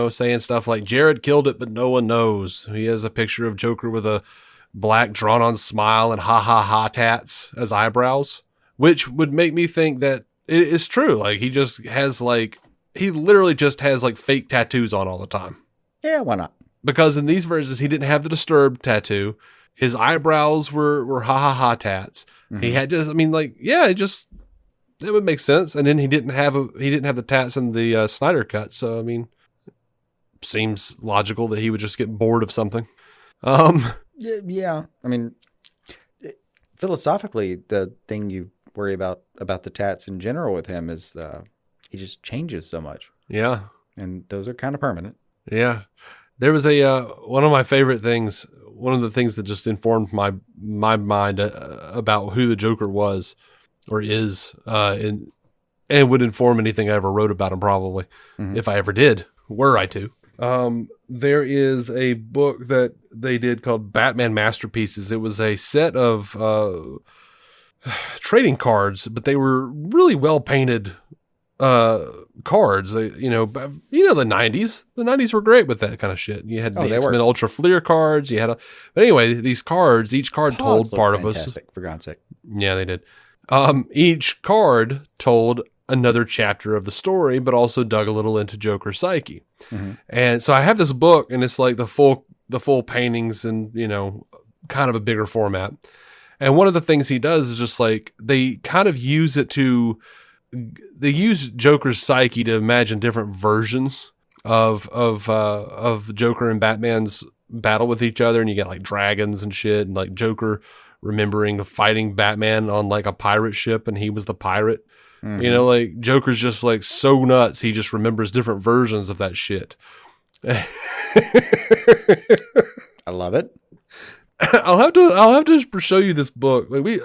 saying stuff like Jared killed it, but no one knows. He has a picture of Joker with a black drawn-on smile and ha-ha-ha tats as eyebrows, which would make me think that it is true. Like, he literally just has, like, fake tattoos on all the time. Yeah, why not? Because in these versions, he didn't have the Disturbed tattoo. His eyebrows were ha-ha-ha tats. Mm-hmm. He had it would make sense. And then he didn't have the tats in the Snyder cut. So, I mean, seems logical that he would just get bored of something. Yeah. I mean, philosophically, the thing you worry about the tats in general with him is he just changes so much. Yeah. And those are kind of permanent. Yeah. There was one of my favorite things, one of the things that just informed my mind about who the Joker was or is, and would inform anything I ever wrote about him probably, if I ever did, were I to. There is a book that they did called Batman Masterpieces. It was a set of trading cards, but they were really well painted cards. They, the 90s. The 90s were great with that kind of shit. You had the X-Men Ultra Fleer cards. But anyway, these cards, each card told part of us. For God's sake. Yeah, they did. Each card told another chapter of the story, but also dug a little into Joker's psyche. Mm-hmm. And so I have this book, and it's like the full paintings and, kind of a bigger format. And one of the things he does is just like, they kind of use they use Joker's psyche to imagine different versions of Joker and Batman's battle with each other. And you get like dragons and shit, and like Joker remembering fighting Batman on like a pirate ship, and he was the pirate. Mm-hmm. Like Joker's just like so nuts, he just remembers different versions of that shit. I love it. I'll have to show you this book. Like we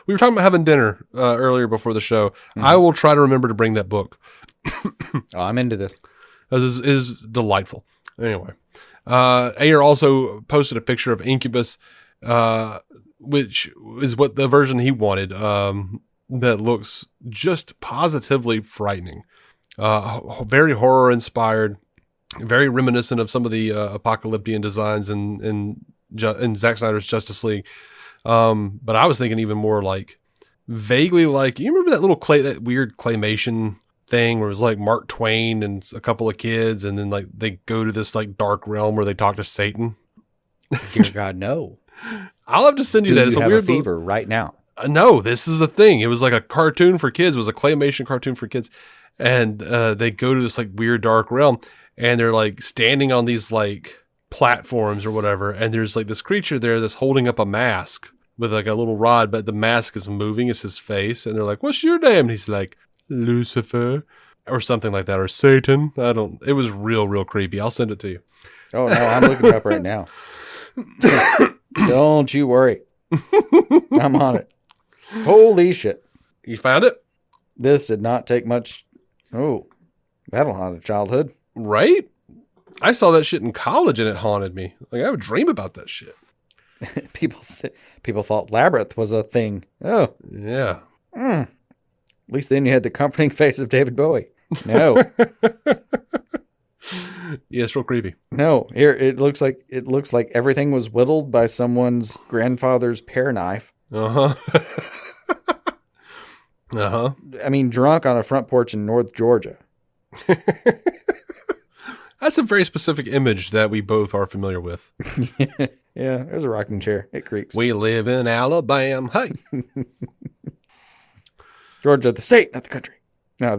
were talking about having dinner earlier before the show. Mm-hmm. I will try to remember to bring that book. I'm into this. This is delightful. Anyway, Ayer also posted a picture of Incubus, which is what the version he wanted. That looks just positively frightening. Very horror inspired, very reminiscent of some of the apocalyptic designs in Zack Snyder's Justice League. But I was thinking even more like vaguely like, you remember that weird claymation thing where it was like Mark Twain and a couple of kids, and then like they go to this like dark realm where they talk to Satan? Dear God, no. I'll have to send you that. It's a weird fever right now. No, this is the thing. It was like a cartoon for kids. It was a claymation cartoon for kids. And they go to this like weird dark realm, and they're like standing on these like platforms or whatever. And there's like this creature there that's holding up a mask with like a little rod, but the mask is moving. It's his face. And they're like, "What's your name?" And he's like, "Lucifer," or something like that, or Satan. It was real creepy. I'll send it to you. Oh no, I'm looking it up right now. Don't you worry. I'm on it. Holy shit. You found it? This did not take much. Oh, that'll haunt a childhood. Right? I saw that shit in college and it haunted me. Like, I would dream about that shit. People thought Labyrinth was a thing. Oh. Yeah. At least then you had the comforting face of David Bowie. No. Yeah, it's real creepy. No, here it looks like everything was whittled by someone's grandfather's pear knife. Uh-huh. Uh-huh. I mean, drunk on a front porch in North Georgia. That's a very specific image that we both are familiar with. Yeah, there's a rocking chair. It creaks. We live in Alabama. Hey. Georgia, the state, not the country. No,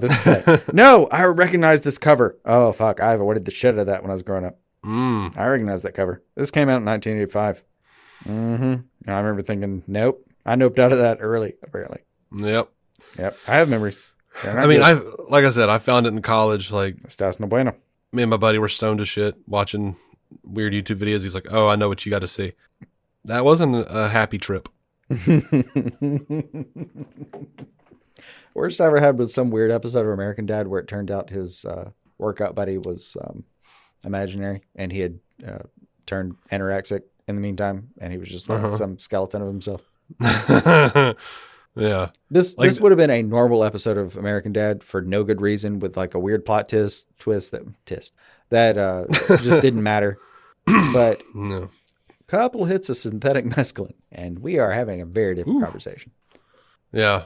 No, I recognize this cover. Oh, fuck. I avoided the shit out of that when I was growing up. I recognize that cover. This came out in 1985. Mm-hmm. I remember thinking, nope. I noped out of that early, apparently. Yep. I have memories. I mean, like I said, I found it in college. Like, Estás no bueno. Me and my buddy were stoned as shit watching weird YouTube videos. He's like, "Oh, I know what you got to see." That wasn't a happy trip. Worst I ever had was some weird episode of American Dad where it turned out his workout buddy was imaginary, and he had turned anorexic in the meantime, and he was just like some skeleton of himself. Yeah. This would have been a normal episode of American Dad for no good reason, with like a weird plot twist that just didn't matter. But no. Couple hits of synthetic mescaline, and we are having a very different conversation. Yeah.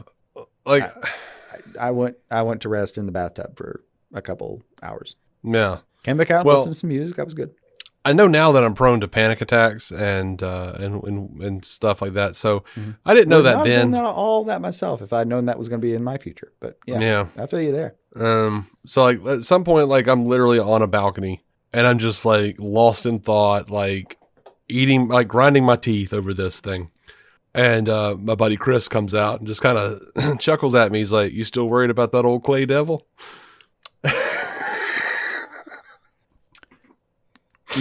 Like I went to rest in the bathtub for a couple hours. Yeah. Came back out, listened to some music. That was good. I know now that I'm prone to panic attacks and stuff like that. So I didn't know that then. I've done all that myself if I'd known that was going to be in my future. But yeah, I feel you there. So like at some point, like I'm literally on a balcony and I'm just like lost in thought, like eating, like grinding my teeth over this thing. And my buddy Chris comes out and just kind of chuckles at me. He's like, "You still worried about that old clay devil?"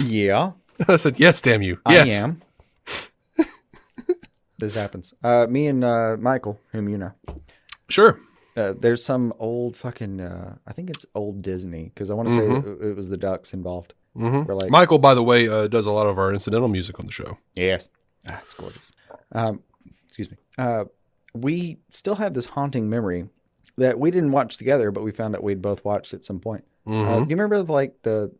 Yeah. I said, "Yes, damn you. Yes. I am." This happens. Me and Michael, whom you know. Sure. There's some old fucking, I think it's old Disney, because I want to say it was the ducks involved. We're like, Michael, by the way, does a lot of our incidental music on the show. yes, it's gorgeous. Excuse me. We still have this haunting memory that we didn't watch together, but we found out we'd both watched at some point. Do you remember like the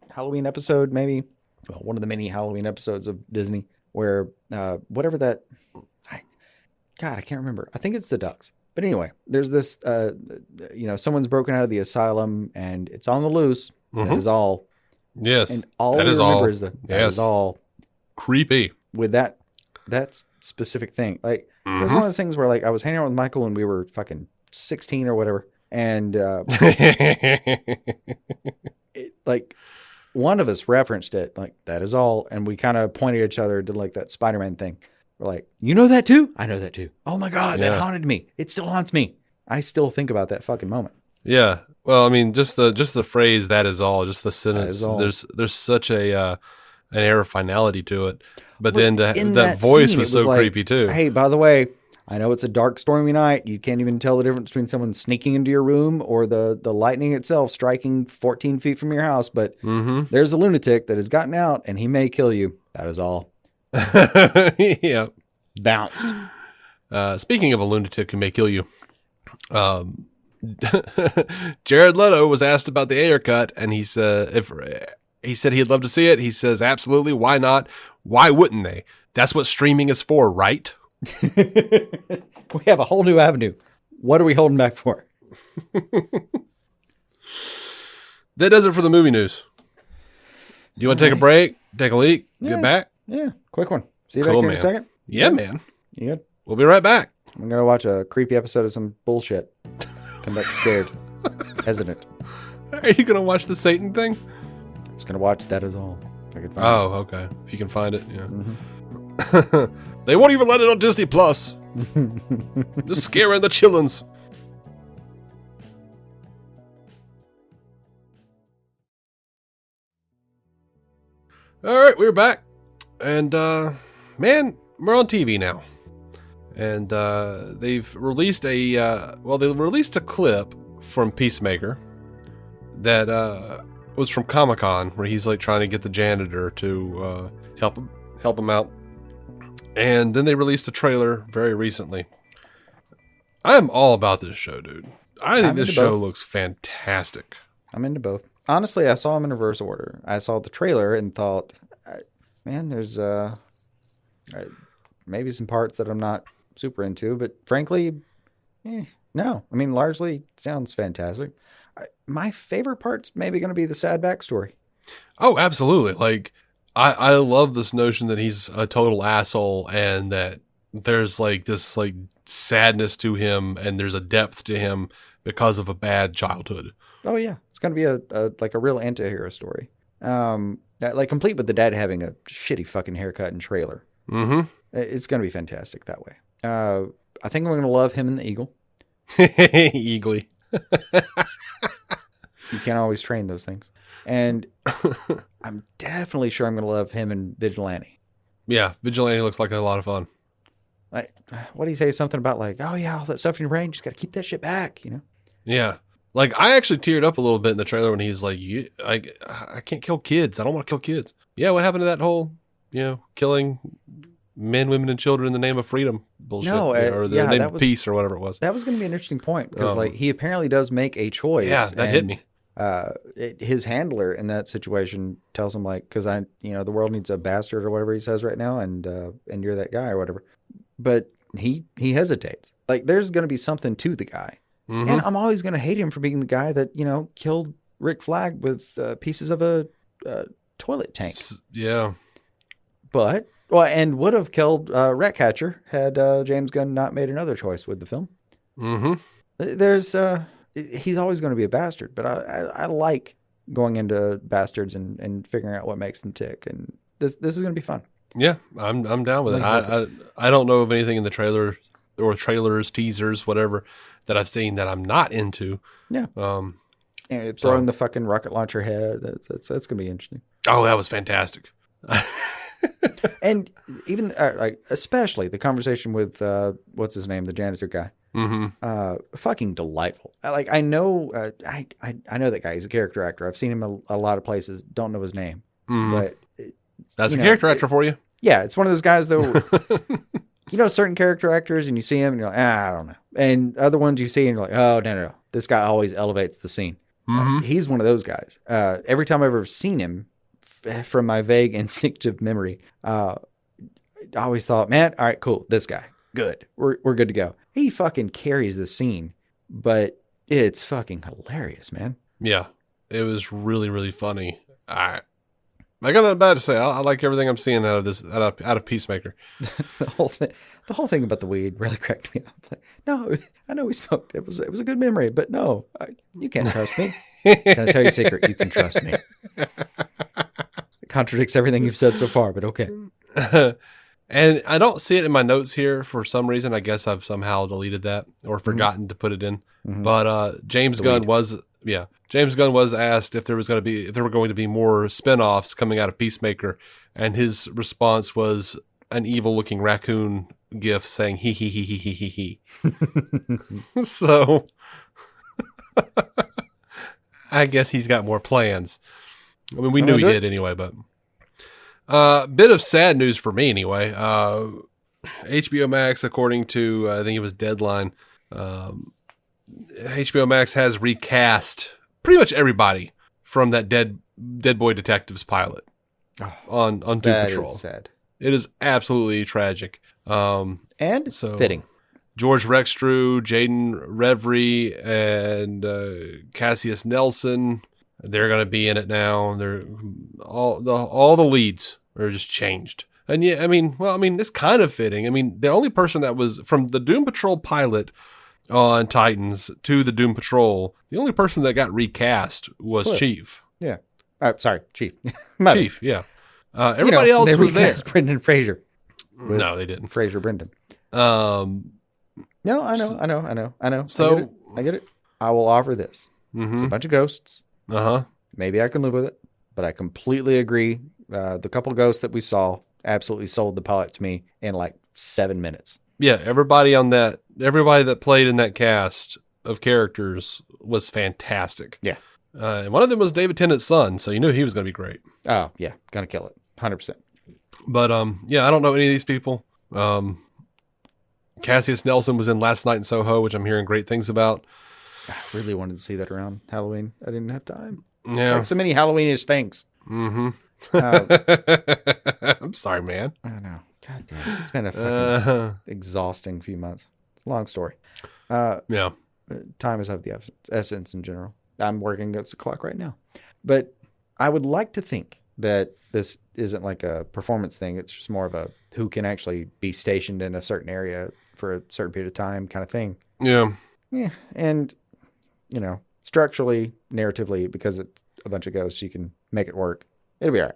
Halloween episode, maybe? Well, one of the many Halloween episodes of Disney where whatever that... God, I can't remember. I think it's the Ducks. But anyway, there's this, someone's broken out of the asylum and it's on the loose. That is all. Yes. And all that we remember is that is all. Creepy. With that specific thing. Like, it was one of those things where, like, I was hanging out with Michael when we were fucking 16 or whatever. And, like, one of us referenced it, like, that is all. And we kind of pointed at each other, did like that Spider-Man thing. We're like, you know that too? I know that too. Oh my God, that haunted me. It still haunts me. I still think about that fucking moment. Yeah. Well, I mean, just the phrase "that is all," just the sentence. There's such an air of finality to it. But then that voice scene, was so like, creepy too. Hey, by the way, I know it's a dark, stormy night. You can't even tell the difference between someone sneaking into your room or the lightning itself striking 14 feet from your house. But there's a lunatic that has gotten out, and he may kill you. That is all. Yeah. Bounced. Speaking of a lunatic who may kill you, Jared Leto was asked about the Ayer cut, and he said he'd love to see it. He says, absolutely. Why not? Why wouldn't they? That's what streaming is for, right? We have a whole new avenue. What are we holding back for? That does it for the movie news. You want to take a break? Take a leak? Get back? Yeah, quick one. See you back here in a second? Yeah, man. You good? We'll be right back. I'm going to watch a creepy episode of some bullshit. Come back scared. Hesitant. Are you going to watch the Satan thing? I'm just going to watch That Is All. If I can find it. Okay. If you can find it, yeah. They won't even let it on Disney Plus. Just scaring the chillins. All right, we're back. And, man, we're on TV now. And they've released they released a clip from Peacemaker that was from Comic-Con, where he's like trying to get the janitor to help him out. And then they released a trailer very recently. I am all about this show, dude. I think this show looks fantastic. I'm into both. Honestly, I saw them in reverse order. I saw the trailer and thought, man, there's maybe some parts that I'm not super into, but frankly, no. I mean, largely sounds fantastic. My favorite part's maybe going to be the sad backstory. Oh, absolutely. Like, I love this notion that he's a total asshole and that there's like this like sadness to him and there's a depth to him because of a bad childhood. Oh yeah, it's going to be a real anti-hero story. Like complete with the dad having a shitty fucking haircut and trailer. Mm-hmm. It's going to be fantastic that way. I think I'm going to love him and the eagle. Eagly. You can't always train those things. And I'm definitely sure I'm going to love him and Vigilante. Yeah, Vigilante looks like a lot of fun. Like, what do you say? Something about like, oh yeah, all that stuff in your brain, just got to keep that shit back, you know? Yeah. Like, I actually teared up a little bit in the trailer when he's like, I can't kill kids. I don't want to kill kids. Yeah, what happened to that whole, killing men, women, and children in the name of freedom bullshit? No, or the name of peace or whatever it was. That was going to be an interesting point because like he apparently does make a choice. Yeah, that hit me. His handler in that situation tells him like, because the world needs a bastard or whatever he says right now, and you're that guy or whatever. But he hesitates. Like there's going to be something to the guy. Mm-hmm. And I'm always going to hate him for being the guy that, killed Rick Flag with pieces of a toilet tank. Yeah. And would have killed Ratcatcher had James Gunn not made another choice with the film. Mm-hmm. He's always going to be a bastard, but I like going into bastards and figuring out what makes them tick. And this is going to be fun. Yeah, I'm down with it. I don't know of anything in the trailer or trailers, teasers, whatever, that I've seen that I'm not into. Yeah. And throwing the fucking rocket launcher head. That's going to be interesting. Oh, that was fantastic. And even like especially the conversation with what's his name, the janitor guy. Fucking delightful. Like I know I know that guy. He's a character actor. I've seen him a lot of places. Don't know his name, but that's a character actor for you. Yeah, it's one of those guys though. Certain character actors, and you see him, and you're like, I don't know. And other ones you see, and you're like, oh no, this guy always elevates the scene. He's one of those guys. Every time I've ever seen him, from my vague instinctive memory, I always thought, man, all right, cool, this guy, good, we're good to go. He fucking carries the scene, but it's fucking hilarious, man. Yeah, it was really, really funny. I got nothing bad to say. I like everything I'm seeing out of Peacemaker. the whole thing about the weed really cracked me up. Like, no, I know we smoked. It was a good memory, but no, you can't trust me. Can I tell you a secret? You can trust me. It contradicts everything you've said so far, but okay. And I don't see it in my notes here for some reason. I guess I've somehow deleted that or forgotten to put it in. But James Gunn was asked if there were going to be more spinoffs coming out of Peacemaker, and his response was an evil-looking raccoon gif saying "he he he he he he he." So I guess he's got more plans. I mean, we knew he did anyway, but. Bit of sad news for me anyway. HBO Max, according to, I think it was Deadline, HBO Max has recast pretty much everybody from that Dead Boy Detectives pilot on Doom Patrol. That is sad. It is absolutely tragic. And so fitting. George Rextrew, Jaden Reverie, and Cassius Nelson. They're going to be in it now. They're all the leads are just changed. And yeah, I mean, it's kind of fitting. I mean, the only person that was from the Doom Patrol pilot on Titans to the Doom Patrol, the only person that got recast was Chief. Yeah. Sorry, Chief. Chief, yeah. Everybody else they was there. Brendan Fraser. No, they didn't. Fraser Brendan. No, I know. So I get it. I will offer this. It's a bunch of ghosts. Maybe I can live with it, but I completely agree. The couple of ghosts that we saw absolutely sold the pilot to me in like 7 minutes. Yeah, everybody that played in that cast of characters was fantastic. Yeah. And one of them was David Tennant's son, so you knew he was going to be great. Oh, yeah. Gonna kill it. 100%. But, yeah, I don't know any of these people. Cassius Nelson was in Last Night in Soho, which I'm hearing great things about. I really wanted to see that around Halloween. I didn't have time. Yeah. Like so many Halloweenish things. I'm sorry, man. I don't know. God damn it. It's been a fucking exhausting few months. It's a long story. Yeah. Time is of the essence in general. I'm working against the clock right now. But I would like to think that this isn't like a performance thing. It's just more of a who can actually be stationed in a certain area for a certain period of time kind of thing. Yeah. Yeah. And, structurally, narratively, because it's a bunch of ghosts, you can make it work. It'll be all right.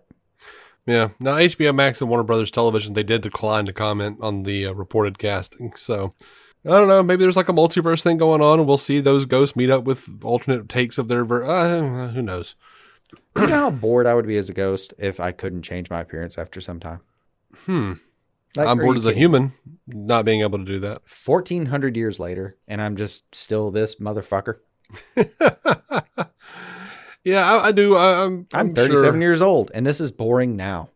Yeah. Now, HBO Max and Warner Brothers Television, they did decline to comment on the reported casting. So, I don't know. Maybe there's like a multiverse thing going on, and we'll see those ghosts meet up with alternate takes of their... who knows? You know how bored I would be as a ghost if I couldn't change my appearance after some time? Like, I'm bored as a human, not being able to do that. 1,400 years later, and I'm just still this motherfucker. Yeah, I do. I'm 37 years old, and this is boring now.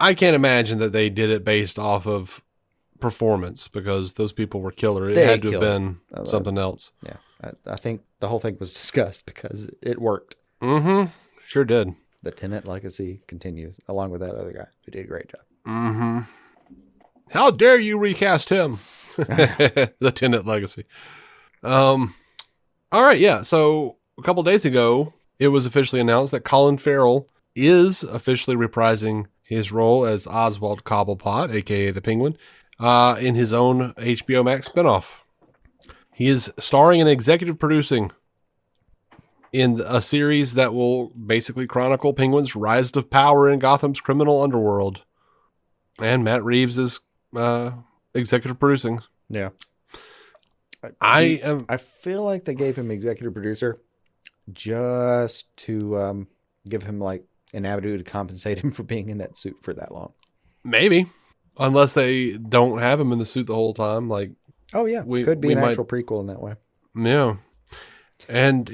I can't imagine that they did it based off of performance because those people were killer. It had to have been something else. Yeah, I think the whole thing was discussed because it worked. Sure did. The Tennant legacy continues, along with that other guy who did a great job. How dare you recast him? The Tennant legacy. All right, yeah. So a couple days ago, it was officially announced that Colin Ferell is officially reprising his role as Oswald Cobblepot, a.k.a. the Penguin, in his own HBO Max spinoff. He is starring and executive producing in a series that will basically chronicle Penguin's rise to power in Gotham's criminal underworld. And Matt Reeves is executive producing. Yeah. I feel like they gave him executive producer just to give him like an avenue to compensate him for being in that suit for that long. Maybe. Unless they don't have him in the suit the whole time. Like, Oh yeah, could be an actual prequel in that way. Yeah. And,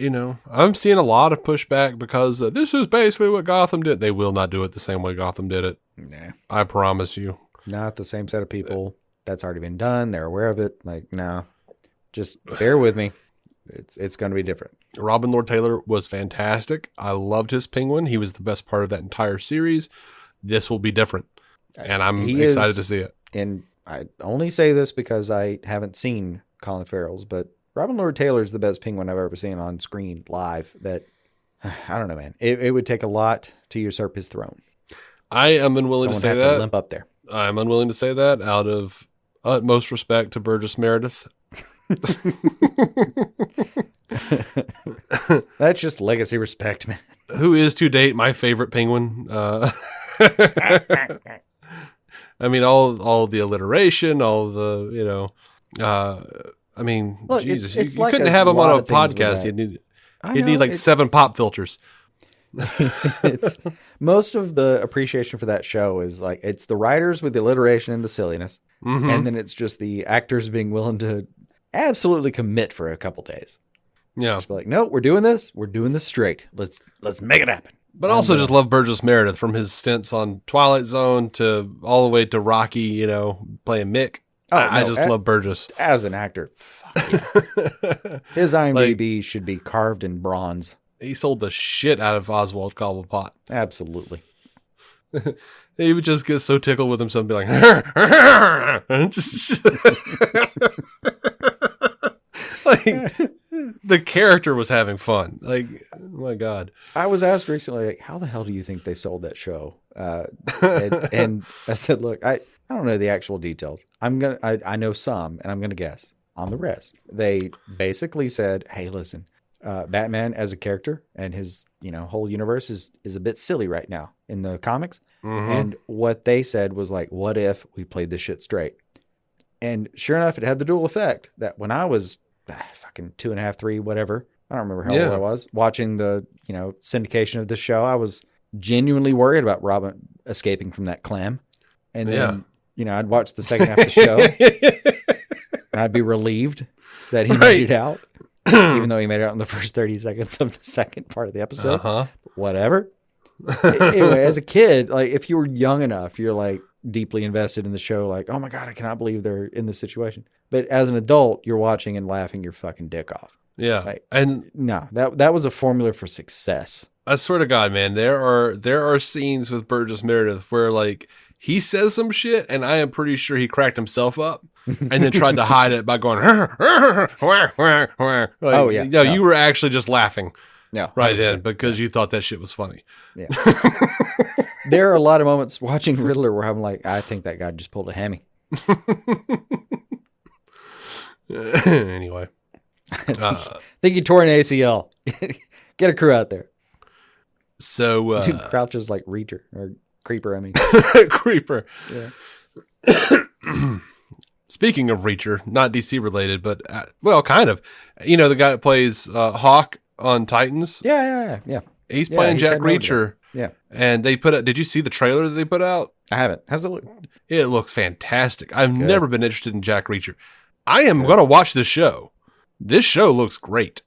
I'm seeing a lot of pushback because this is basically what Gotham did. They will not do it the same way Gotham did it. Nah. I promise you. Not the same set of people. That's already been done. They're aware of it. Like, no. Just bear with me. It's going to be different. Robin Lord Taylor was fantastic. I loved his Penguin. He was the best part of that entire series. This will be different. And I'm excited to see it. And I only say this because I haven't seen Colin Farrell's, but Robin Lord Taylor is the best Penguin I've ever seen on screen live. That, I don't know, man. It would take a lot to usurp his throne. I am unwilling to say that. To limp up there. I'm unwilling to say that out of utmost respect to Burgess Meredith. That's just legacy respect, man. Who is to date my favorite Penguin. I mean, all the alliteration, all the, Look, Jesus, it's you like couldn't have him on a podcast. You'd need like 7 pop filters. It's most of the appreciation for that show is like, it's the writers with the alliteration and the silliness. Mm-hmm. And then it's just the actors being willing to absolutely commit for a couple days. Yeah. Just be like, no, we're doing this straight. Let's make it happen. But also just love Burgess Meredith from his stints on Twilight Zone to all the way to Rocky, playing Mick. I just love Burgess. As an actor, fuck yeah. His IMDb should be carved in bronze. He sold the shit out of Oswald Cobblepot. Absolutely. He would just get so tickled with himself and be like, and just like the character was having fun. Like, oh my God. I was asked recently, like, how the hell do you think they sold that show? And I said, look, I don't know the actual details. I know some, and I'm going to guess on the rest. They basically said, hey, listen, Batman as a character and his, whole universe is a bit silly right now in the comics. Mm-hmm. And what they said was like, what if we played this shit straight? And sure enough, it had the dual effect that when I was fucking 2.5, 3, whatever, I don't remember how old I was, watching the, syndication of this show, I was genuinely worried about Robin escaping from that clam. And then, I'd watch the second half of the show and I'd be relieved that he made it out, even though he made it out in the first 30 seconds of the second part of the episode. Uh-huh. Whatever. Anyway, as a kid, like if you were young enough, you're like deeply invested in the show, like, oh my God, I cannot believe they're in this situation. But as an adult, you're watching and laughing your fucking dick off. Yeah. Like, and no, that was a formula for success. I swear to God, man, there are scenes with Burgess Meredith where like he says some shit and I am pretty sure he cracked himself up and then tried to hide it by going, like, oh yeah. No, you were actually just laughing. Yeah, right then because you thought that shit was funny. Yeah. There are a lot of moments watching Riddler where I'm like, I think that guy just pulled a hammy. Anyway. I think he tore an ACL. Get a crew out there. So dude crouches like Reacher or Creeper, I mean. Creeper. Yeah. Speaking of Reacher, not DC related, but well, kind of. The guy that plays Hawk on Titans. Yeah. He's playing Jack Reacher. Yeah. And they put out, did you see the trailer that they put out? I haven't. How's it look? It looks fantastic. I've never been interested in Jack Reacher. I am going to watch this show. This show looks great.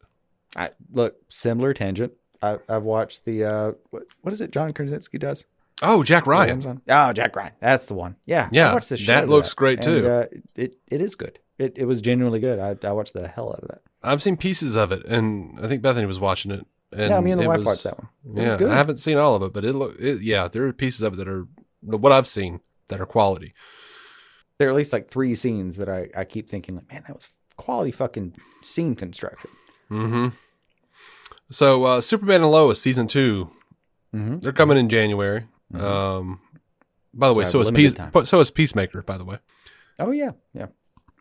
Look, similar tangent. I've watched the, what is it John Krasinski does? Oh, Jack Ryan. Oh, Jack Ryan. That's the one. Yeah. Yeah. I watched this show. That looks great too. It is good. It was genuinely good. I watched the hell out of that. I've seen pieces of it, and I think Bethany was watching it. And yeah, me and the wife watched that one. It was good. I haven't seen all of it, but there are pieces of it that are what I've seen that are quality. There are at least like 3 scenes that I keep thinking like, man, that was quality fucking scene construction. Mm-hmm. So Superman and Lois season 2, they're coming in January. Mm-hmm. By the way, so is Peacemaker. By the way. Oh yeah.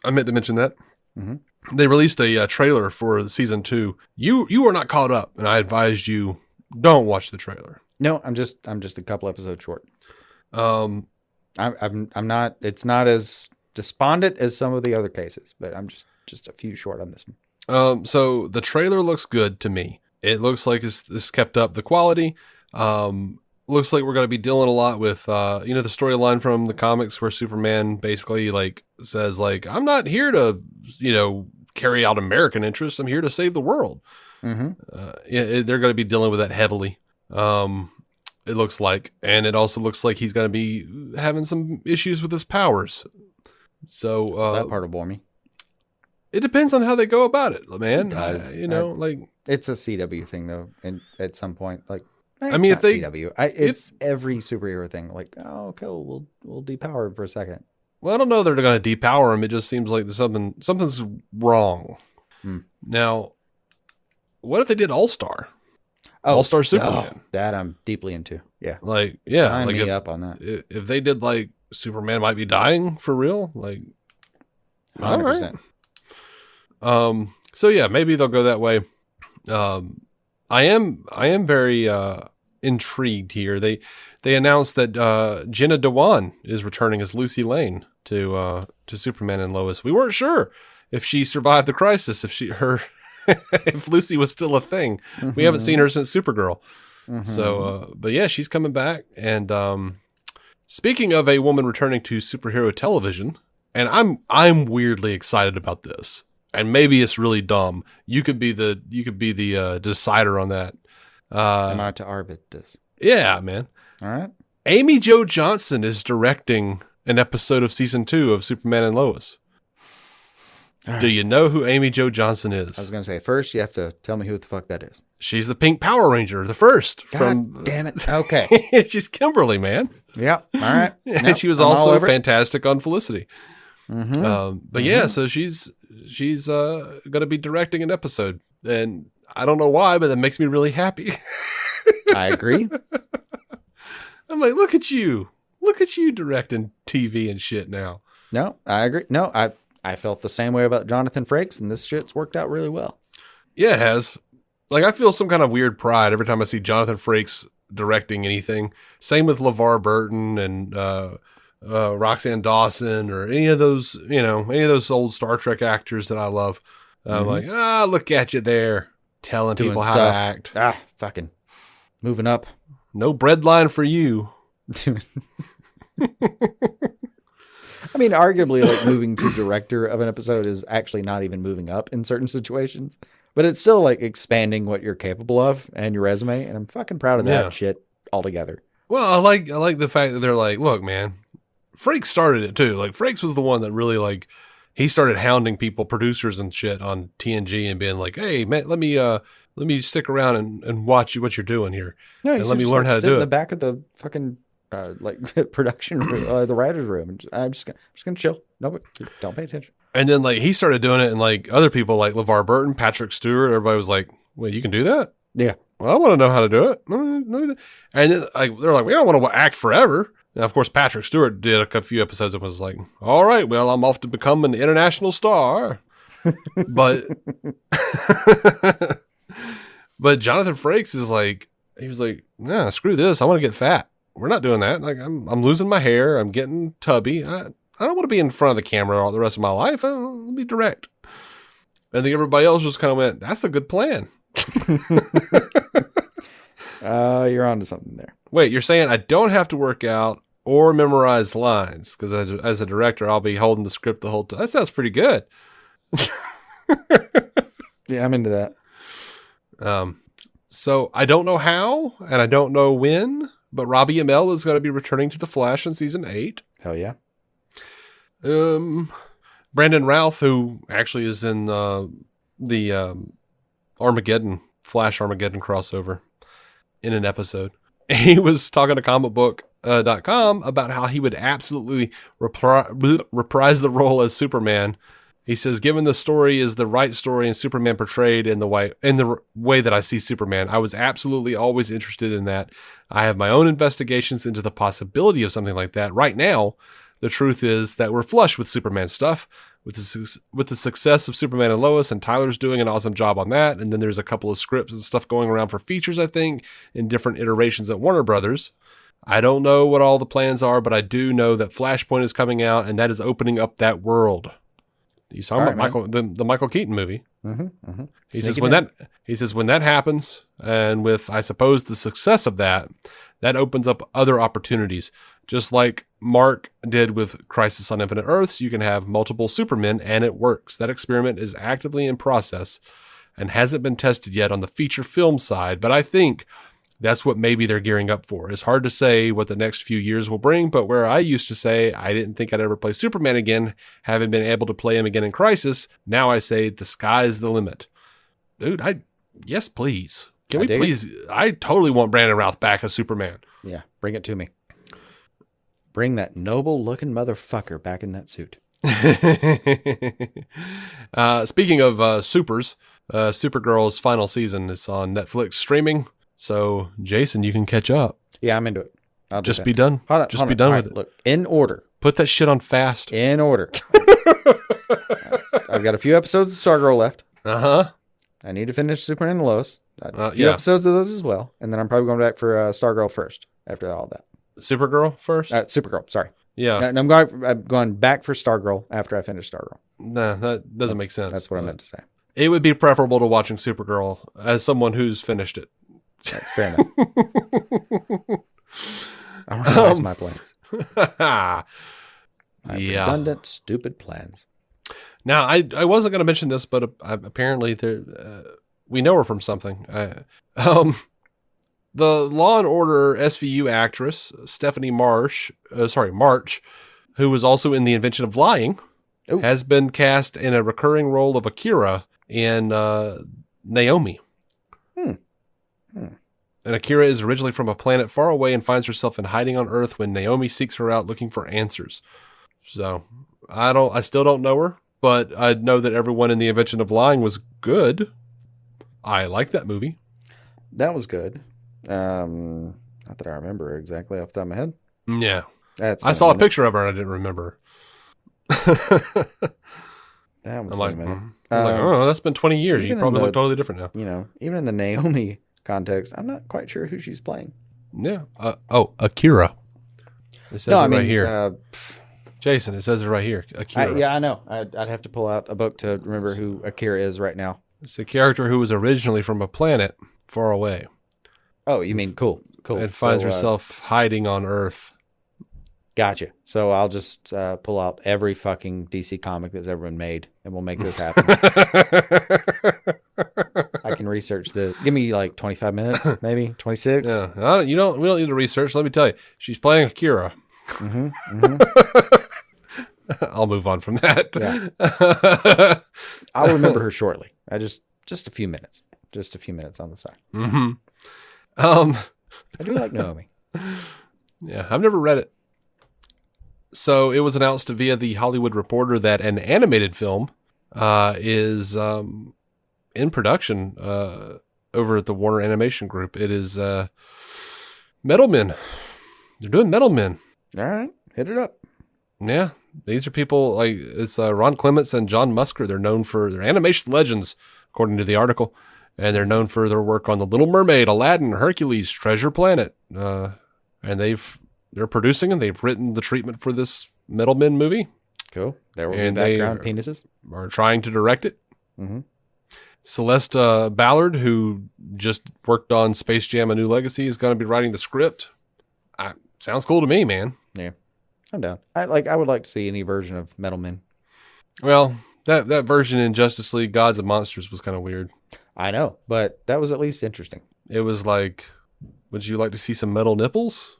I meant to mention that. Mm-hmm. They released a trailer for season 2. You are not caught up, and I advised you don't watch the trailer. No, I'm just a couple episodes short. I'm not. It's not as despondent as some of the other cases, but I'm just a few short on this one. So the trailer looks good to me. It looks like it's kept up the quality. looks like we're going to be dealing a lot with, the storyline from the comics where Superman basically like says like, I'm not here to, carry out American interests. I'm here to save the world. Mm-hmm. They're going to be dealing with that heavily. It looks like, and it also looks like he's going to be having some issues with his powers. So that part will bore me. It depends on how they go about it, man. It does. It's a CW thing though, and at some point, like, if they CW, it's every superhero thing. Like, oh, okay, we'll depower him for a second. Well, I don't know that they're going to depower him. It just seems like something's wrong. Now, what if they did All-Star? All-Star Superman. That I'm deeply into. Yeah. Sign me up on that. If they did like Superman might be dying for real, like 100%. All right. So yeah, maybe they'll go that way. I am very intrigued here. They announced that Jenna Dewan is returning as Lucy Lane to Superman and Lois. We weren't sure if she survived the crisis, if Lucy was still a thing. Mm-hmm. We haven't seen her since Supergirl. Mm-hmm. So, but yeah, she's coming back. And speaking of a woman returning to superhero television, and I'm weirdly excited about this. And maybe it's really dumb. You could be the decider on that. Am I to arbit this? Yeah, man. All right. Amy Jo Johnson is directing an episode of season 2 of Superman and Lois. Do you know who Amy Jo Johnson is? I was going to say, first you have to tell me who the fuck that is. She's the Pink Power Ranger, the first. God damn it. Okay. She's Kimberly, man. Yep. All right. And she was also fantastic on Felicity. Mm-hmm. But yeah, so she's going to be directing an episode. And I don't know why, but that makes me really happy. I agree. I'm like, look at you directing TV and shit now. No, I agree. No, I felt the same way about Jonathan Frakes, and this shit's worked out really well. Yeah, it has. Like, I feel some kind of weird pride every time I see Jonathan Frakes directing anything. Same with LeVar Burton and Roxanne Dawson or any of those old Star Trek actors that I love. I'm like, look at you there, telling doing people stuff. how to act. Fucking moving up. No breadline for you. I mean, arguably, like, moving to director of an episode is actually not even moving up in certain situations, but it's still like expanding what you're capable of and your resume. And I'm fucking proud of that shit altogether. Well, I like the fact that they're like, look, man, Frakes started it too. Like, Frakes was the one that really, like, he started hounding people, producers and shit on TNG and being like, hey, man, let me stick around and watch what you're doing here. No, and let me learn how to do it. In the back of the fucking production room, the writer's room. I'm just gonna chill. No, don't pay attention. And then like he started doing it, and like other people like LeVar Burton, Patrick Stewart, everybody was like, "Wait, you can do that?" Yeah. Well, I want to know how to do it. And then they're like, "We don't want to act forever." And of course, Patrick Stewart did a few episodes and was like, "All right, well, I'm off to become an international star." But but Jonathan Frakes is like, he was like, "Nah, screw this. I want to get fat. We're not doing that. Like, I'm losing my hair. I'm getting tubby. I don't want to be in front of the camera all the rest of my life. Let me direct." And then everybody else just kind of went, "That's a good plan." You're onto something there. Wait, you're saying I don't have to work out or memorize lines because as a director, I'll be holding the script the whole time. That sounds pretty good. Yeah, I'm into that. So I don't know how and I don't know when, but Robbie Amell is going to be returning to The Flash in season 8. Hell yeah. Brandon Routh, who actually is in the Flash Armageddon crossover in an episode. He was talking to comicbook.com about how he would absolutely reprise the role as Superman. He says, given the story is the right story and Superman portrayed in the way that I see Superman, I was absolutely always interested in that. I have my own investigations into the possibility of something like that. Right now, the truth is that we're flush with Superman stuff. With the success of Superman and Lois, and Tyler's doing an awesome job on that. And then there's a couple of scripts and stuff going around for features, I think, in different iterations at Warner Brothers. I don't know what all the plans are, but I do know that Flashpoint is coming out, and that is opening up that world. You saw the Michael Keaton movie. Mm-hmm, mm-hmm. He says when that happens, and with I suppose the success of that, that opens up other opportunities. Just like Mark did with Crisis on Infinite Earths, you can have multiple Supermen, and it works. That experiment is actively in process and hasn't been tested yet on the feature film side, but I think that's what maybe they're gearing up for. It's hard to say what the next few years will bring, but where I used to say I didn't think I'd ever play Superman again, having been able to play him again in Crisis, now I say the sky's the limit. Dude, yes, please. Can we please? I totally want Brandon Routh back as Superman. Yeah, bring it to me. Bring that noble-looking motherfucker back in that suit. Speaking of supers, Supergirl's final season is on Netflix streaming. So, Jason, you can catch up. Yeah, I'm into it. I'll just be done. Just be done with it. Look, in order. Put that shit on fast. In order. I've got a few episodes of Stargirl left. Uh-huh. I need to finish Superman and Lois. A few episodes of those as well. And then I'm probably going back for Stargirl first after all that. Supergirl first? Supergirl, sorry. Yeah. I'm going back for Stargirl after I finish Stargirl. Nah, that doesn't make sense. That's what I meant to say. It would be preferable to watching Supergirl as someone who's finished it. That's fair enough. I realize my plans. My redundant, stupid plans. Now, I wasn't going to mention this, but apparently we know her from something. The Law and Order SVU actress, Stephanie March, who was also in The Invention of Lying, has been cast in a recurring role of Akira in Naomi. And Akira is originally from a planet far away and finds herself in hiding on Earth when Naomi seeks her out looking for answers. So, I still don't know her, but I know that everyone in The Invention of Lying was good. I like that movie. That was good. Not that I remember exactly off the top of my head. Yeah. I saw a picture of her and I didn't remember. That was I was like, oh, that's been 20 years. You probably look totally different now. You know, even in the Naomi context, I'm not quite sure who she's playing. Yeah. Akira. It says right here. Jason, it says it right here. Akira. I know. I'd have to pull out a book to remember who Akira is right now. It's a character who was originally from a planet far away. Oh, you mean cool. And finds herself hiding on Earth. Gotcha. So I'll just pull out every fucking DC comic that's ever been made, and we'll make this happen. I can research this. Give me like 25 minutes, maybe 26. Yeah, we don't need to research. Let me tell you, she's playing Akira. I'll move on from that. Yeah. I'll remember her shortly. Just a few minutes. Just a few minutes on the side. I do like Naomi. Yeah, I've never read it. So it was announced via the Hollywood Reporter that an animated film is in production over at the Warner Animation Group. It is Metal Men. They're doing Metal Men. All right, hit it up. Yeah, these are people like it's Ron Clements and John Musker. They're known for their animation legends, according to the article, and they're known for their work on The Little Mermaid, Aladdin, Hercules, Treasure Planet, and they're producing and they've written the treatment for this Metal Men movie. Cool. There will be background penises. Are trying to direct it. Mm-hmm. Celeste Ballard, who just worked on Space Jam: A New Legacy, is going to be writing the script. Sounds cool to me, man. Yeah, I'm down. I would like to see any version of Metal Men. Well, that version in Justice League Gods and Monsters was kind of weird. I know, but that was at least interesting. It was like, would you like to see some metal nipples?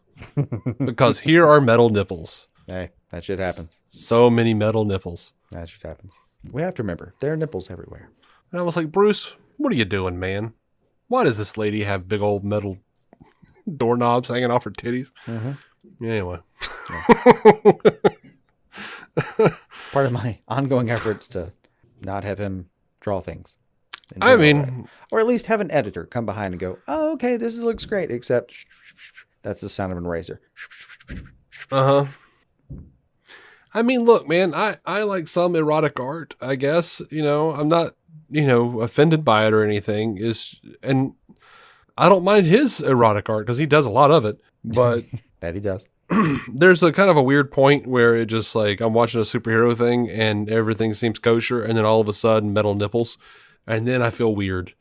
Because here are metal nipples. Hey, that shit happens. So many metal nipples. That shit happens. We have to remember, there are nipples everywhere. And I was like, Bruce, what are you doing, man? Why does this lady have big old metal doorknobs hanging off her titties? Mm-hmm. Anyway. Part of my ongoing efforts to not have him draw things. I mean, or at least have an editor come behind and go, oh, okay, this looks great, except that's the sound of an eraser. Uh-huh. I mean, look, man, I like some erotic art, I guess. You know, I'm not, offended by it or anything. And I don't mind his erotic art because he does a lot of it. But that he does. There's a kind of a weird point where it just like I'm watching a superhero thing and everything seems kosher, and then all of a sudden metal nipples, and then I feel weird.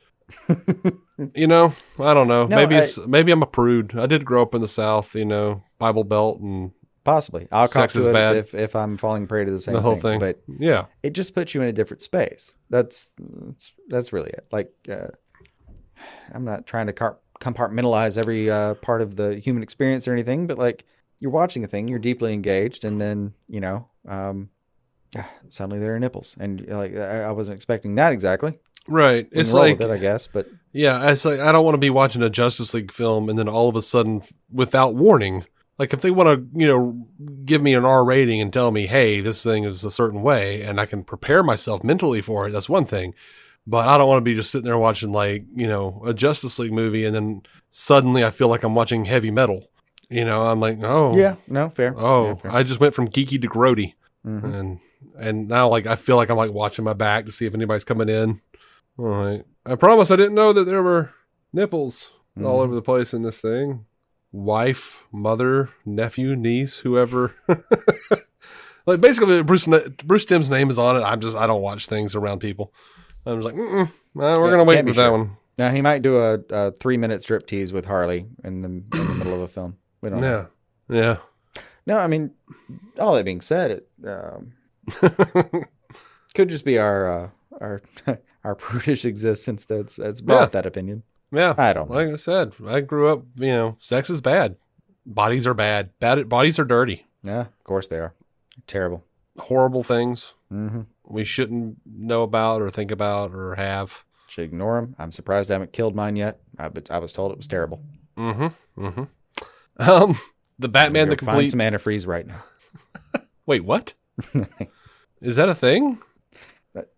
You know, I don't know. No, Maybe I'm a prude. I did grow up in the South, you know, Bible Belt, and possibly. I'll cop sex is to it bad. if I'm falling prey to the same The whole thing. thing. But Yeah. it just puts you in a different space. That's really it. Like, I'm not trying to compartmentalize every part of the human experience or anything, but like, you're watching a thing, you're deeply engaged, and then, you know, suddenly there are nipples, and like, I wasn't expecting that exactly. Right. It's Roll like with it, I guess, but yeah, it's like I don't want to be watching a Justice League film and then all of a sudden, without warning, like if they want to, you know, give me an R rating and tell me, hey, this thing is a certain way, and I can prepare myself mentally for it, that's one thing. But I don't want to be just sitting there watching like, you know, a Justice League movie and then suddenly I feel like I'm watching heavy metal. You know, I'm like, oh, yeah, no, fair. oh, Yeah, fair. I just went from geeky to grody, Mm-hmm. and now like I feel like I'm like watching my back to see if anybody's coming in. All right. I promise I didn't know that there were nipples all over the place in this thing. Wife, mother, nephew, niece, whoever. Like basically Bruce Timm's name is on it. I don't watch things around people. I'm just like, we're going to wait for that one. Now he might do a 3-minute striptease with Harley in the middle of a film. We don't know. Yeah. No, I mean, all that being said, it could just be our prudish existence that's brought that opinion. Yeah. I don't know. Like I said, I grew up, you know, sex is bad. Bodies are bad. Bodies are dirty. Yeah, of course they are. Terrible. Horrible things Mm-hmm. we shouldn't know about or think about or have. Should ignore them. I'm surprised I haven't killed mine yet. But I was told it was terrible. The Batman the Find Complete. some antifreeze right now. Wait, what? Is that a thing?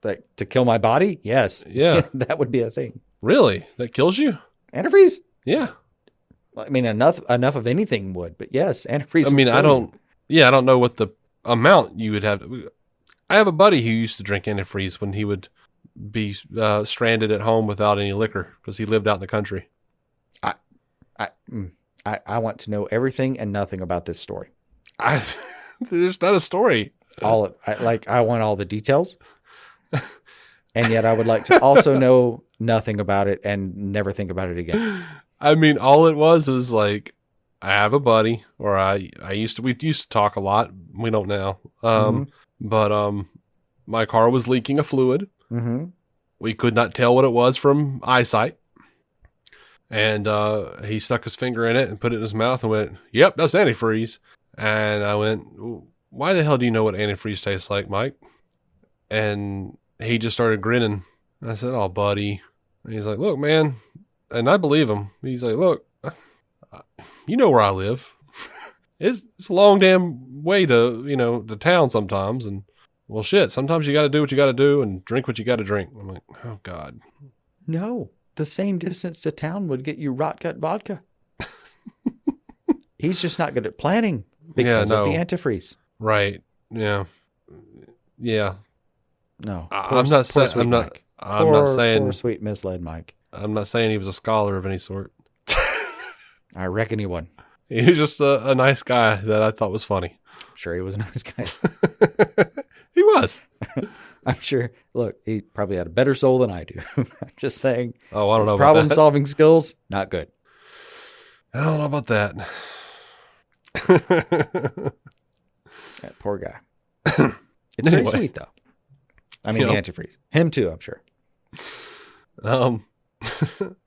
Like to kill my body? Yes. Yeah. That would be a thing. Really? That kills you? Antifreeze? Yeah. Well, I mean, enough of anything would, but yes, antifreeze. I mean, I don't know what the amount you would have. I have a buddy who used to drink antifreeze when he would be stranded at home without any liquor because he lived out in the country. I want to know everything and nothing about this story. There's not a story. I want all the details. And yet I would like to also know nothing about it and never think about it again. I mean, all it was like, I have a buddy, or we used to talk a lot. We don't now. But my car was leaking a fluid. Mm-hmm. We could not tell what it was from eyesight. And he stuck his finger in it and put it in his mouth and went, yep, that's antifreeze. And I went, why the hell do you know what antifreeze tastes like, Mike? And he just started grinning. I said, oh, buddy. And he's like, look, man. And I believe him. He's like, look, you know where I live. It's a long damn way to town sometimes. And, well, shit, sometimes you got to do what you got to do and drink what you got to drink. I'm like, oh, God. No, the same distance to town would get you rot gut vodka. He's just not good at planning because of the antifreeze. Right. Yeah. Yeah. No. I'm not saying Poor sweet misled Mike. I'm not saying he was a scholar of any sort. I reckon he won. He was just a nice guy that I thought was funny. I'm sure he was a nice guy. He was. I'm sure. Look, he probably had a better soul than I do. I'm just saying. Oh, I don't know about problem that. solving skills, not good. I don't know about that. That poor guy. It's very sweet though. I mean, the antifreeze. Him too, I'm sure.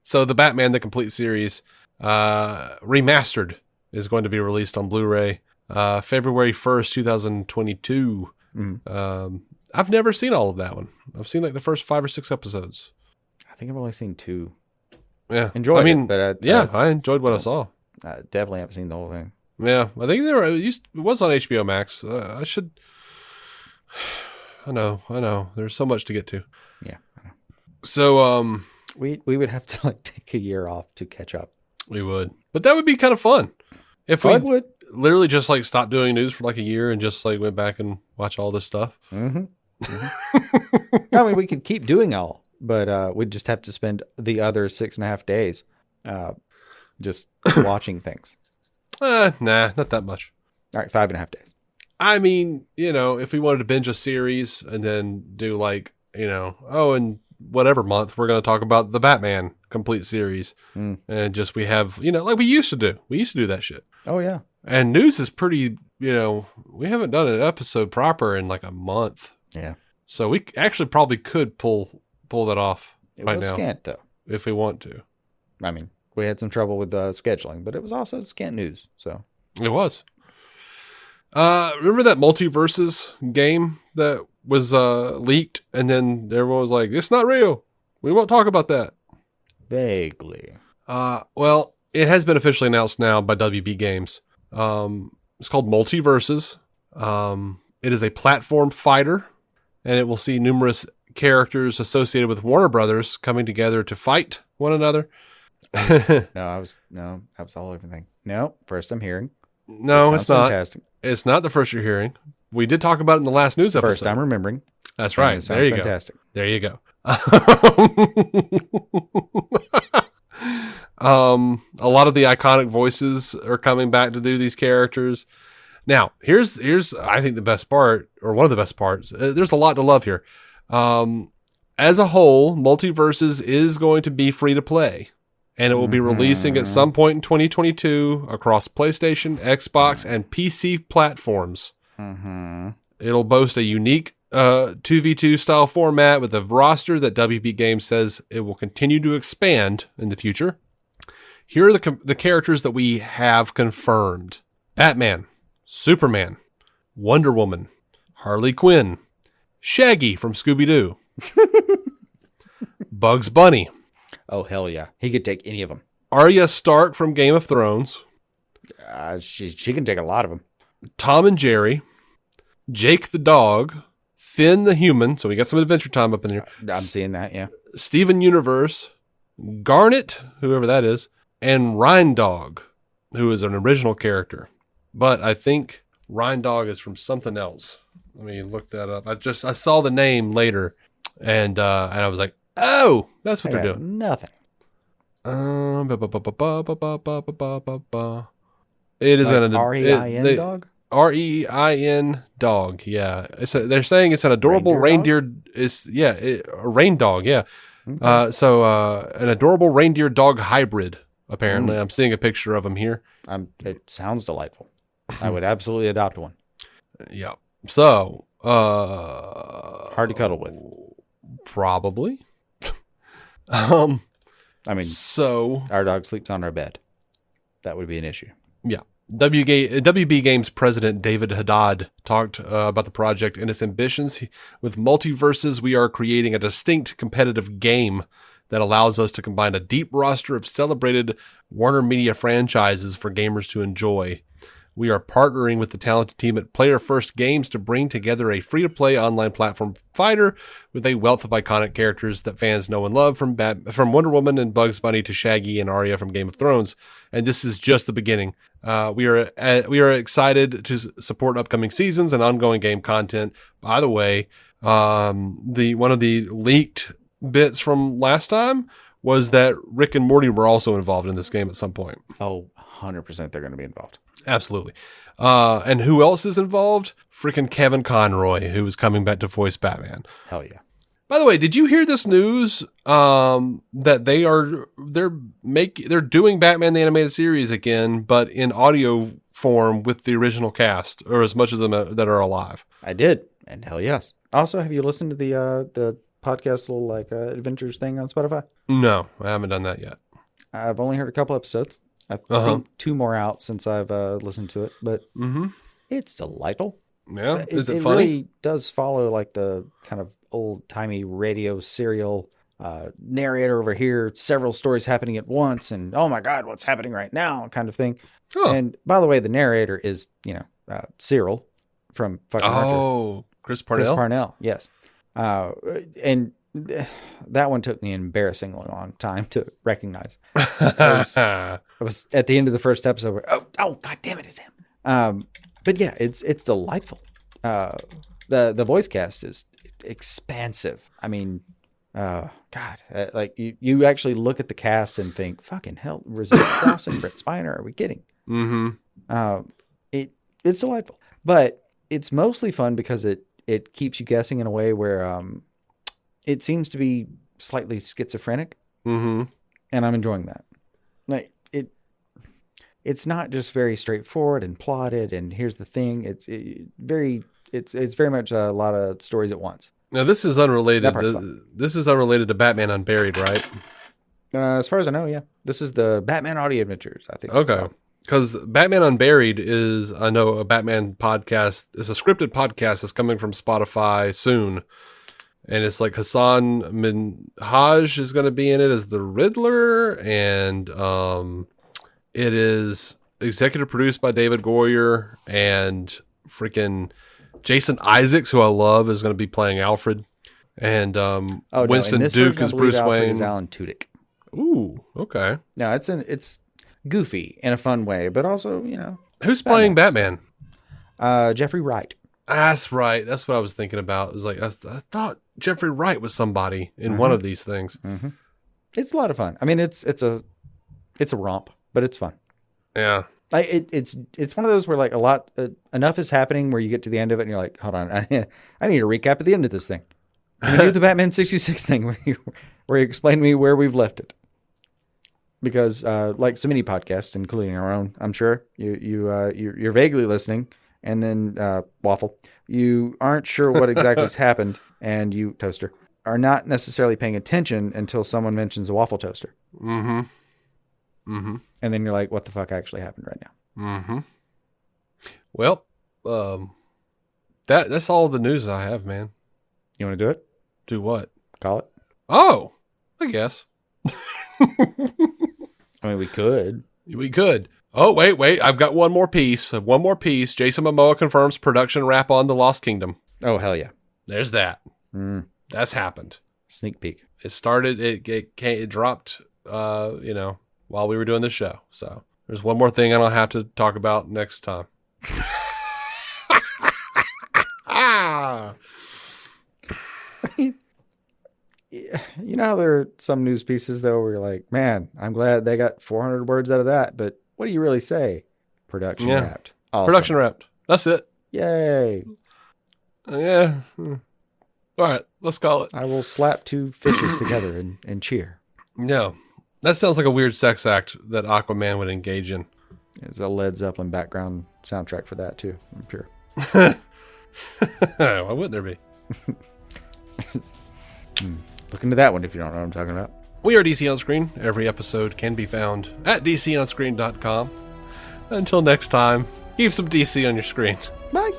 So the Batman the Complete Series remastered is going to be released on Blu-ray February 1st, 2022. Mm-hmm. I've never seen all of that one. I've seen like the first 5 or 6 episodes. I think I've only seen 2. Yeah. Enjoyed it, but I enjoyed what I saw. I definitely haven't seen the whole thing. Yeah, I think it was on HBO Max. I should. I know. There's so much to get to. Yeah. I know. So, we would have to like take a year off to catch up. We would, but that would be kind of fun if we would literally just like stopped doing news for like a year and just like went back and watch all this stuff. Mm-hmm. Mm-hmm. I mean, we could keep doing all, but we'd just have to spend the other 6.5 days just watching things. Nah, not that much. All right, 5.5 days. I mean, if we wanted to binge a series and then do like, and whatever month, we're going to talk about the Batman complete series. And just we have, like we used to do. We used to do that shit. Oh, yeah. And news is pretty, we haven't done an episode proper in like a month. Yeah. So we actually probably could pull that off It right was now scant, though. if we want to. I mean, we had some trouble with scheduling, but it was also scant news. So It was. Remember that Multiverses game that was leaked, and then everyone was like, "It's not real. We won't talk about that." vaguely. Well, it has been officially announced now by WB Games. It's called Multiverses. It is a platform fighter, and it will see numerous characters associated with Warner Brothers coming together to fight one another. No, that was all everything. No, first I'm hearing. No, it's not. Fantastic. It's not the first you're hearing. We did talk about it in the last news episode. First I'm remembering. That's right. It There you fantastic. go. There you go. A lot of the iconic voices are coming back to do these characters. Now, here's I think the best part, or one of the best parts. There's a lot to love here. As a whole, Multiverses is going to be free to play, and it will be releasing at some point in 2022 across PlayStation, Xbox, and PC platforms. It'll boast a unique 2v2 style format with a roster that WB Games says it will continue to expand in the future. Here are the characters that we have confirmed: Batman, Superman, Wonder Woman, Harley Quinn, Shaggy from Scooby-Doo, Bugs Bunny, Oh, hell yeah. He could take any of them. Arya Stark from Game of Thrones, She can take a lot of them. Tom and Jerry, Jake the dog, Finn the human, so we got some Adventure Time up in here, I'm seeing that, yeah. Steven Universe, Garnet, whoever that is, and Rhine-Dog, who is an original character. But I think Rhine-Dog is from something else. Let me look that up. I saw the name later, and I was like, oh, that's what they're doing. Nothing. It is an R-E-I-N dog? R-E-I-N dog. Yeah, they're saying it's an adorable reindeer. A rain dog. Yeah. Okay. So an adorable reindeer dog hybrid. Apparently, I'm seeing a picture of him here. It sounds delightful. I would absolutely adopt one. Yeah. So Hard to cuddle with. Probably. I mean, so our dog sleeps on our bed. That would be an issue. Yeah. WB Games president David Haddad talked about the project and its ambitions. With Multiverses, we are creating a distinct competitive game that allows us to combine a deep roster of celebrated Warner Media franchises for gamers to enjoy. We are partnering with the talented team at Player First Games to bring together a free-to-play online platform fighter with a wealth of iconic characters that fans know and love, from Wonder Woman and Bugs Bunny to Shaggy and Arya from Game of Thrones. And this is just the beginning. We are excited to support upcoming seasons and ongoing game content. By the way, one of the leaked bits from last time was that Rick and Morty were also involved in this game at some point. Oh, 100% they're going to be involved. Absolutely. And who else is involved? Freaking Kevin Conroy, who is coming back to voice Batman. Hell yeah. By the way, did you hear this news that they're doing Batman the Animated Series again, but in audio form with the original cast, or as much of them that are alive? I did, and hell yes. Also, have you listened to the podcast little adventures thing on Spotify? No, I haven't done that yet. I've only heard a couple episodes. I think 2 more out since I've listened to it, but it's delightful. Yeah, is it It funny? really does follow like the kind of old-timey radio serial narrator over here, several stories happening at once, and oh my God, what's happening right now kind of thing. Oh. And by the way, the narrator is, Cyril from fucking Archer. Chris Parnell? Chris Parnell, yes. And that one took me an embarrassingly long time to recognize. I was at the end of the first episode where, oh, God damn it, it's him. But yeah, it's delightful. The voice cast is expansive. I mean, God, like you actually look at the cast and think, fucking hell, Rosario Dawson, Brett Spiner, are we kidding? It's delightful, but it's mostly fun because it keeps you guessing in a way where it seems to be slightly schizophrenic, Mm-hmm. and I'm enjoying that. Like it's not just very straightforward and plotted. And here's the thing: it's very much a lot of stories at once. Now, this is unrelated. That part's fun. This is unrelated to Batman Unburied, right? As far as I know, yeah. This is the Batman Audio Adventures, I think. Okay. Because Batman Unburied is, I know, a Batman podcast. It's a scripted podcast that's coming from Spotify soon. And it's like Hassan Minhaj is going to be in it as the Riddler. And it is executive produced by David Goyer. And freaking Jason Isaacs, who I love, is going to be playing Alfred. And Winston Duke is Bruce Wayne. Is Alan Tudyk. Ooh, okay. No, it's goofy in a fun way, but also, Who's playing Batman? Jeffrey Wright. That's right. That's what I was thinking about. It was like I thought Jeffrey Wright was somebody in one of these things. Mm-hmm. It's a lot of fun. I mean, it's a romp, but it's fun. Yeah. It's one of those where like enough is happening where you get to the end of it and you're like, hold on, I need a recap at the end of this thing. Can we do the Batman 66 thing where you explain to me where we've left it? Because like so many podcasts, including our own, I'm sure you're vaguely listening, and then Waffle, you aren't sure what exactly has happened, and you Toaster are not necessarily paying attention until someone mentions a waffle toaster. Mm-hmm. Mm-hmm. And then you're like, what the fuck actually happened right now? Mm-hmm. Well, that's all the news I have, man. You want to do it? Do what? Call it? Oh, I guess. I mean, we could. We could. Oh, wait. I've got one more piece. Jason Momoa confirms production wrap on The Lost Kingdom. Oh, hell yeah. There's that. That's happened. Sneak peek. It started, it dropped, while we were doing the show. So there's one more thing I don't have to talk about next time. You know how there are some news pieces, though, where you're like, man, I'm glad they got 400 words out of that. But what do you really say? Production wrapped. Awesome. Production wrapped. That's it. Yay. Yeah. All right. Let's call it. I will slap two fishes together and cheer. Yeah. That sounds like a weird sex act that Aquaman would engage in. There's a Led Zeppelin background soundtrack for that, too, I'm sure. Why wouldn't there be? Look into that one if you don't know what I'm talking about. We are DC On Screen. Every episode can be found at DCOnScreen.com. Until next time, keep some DC on your screen. Bye.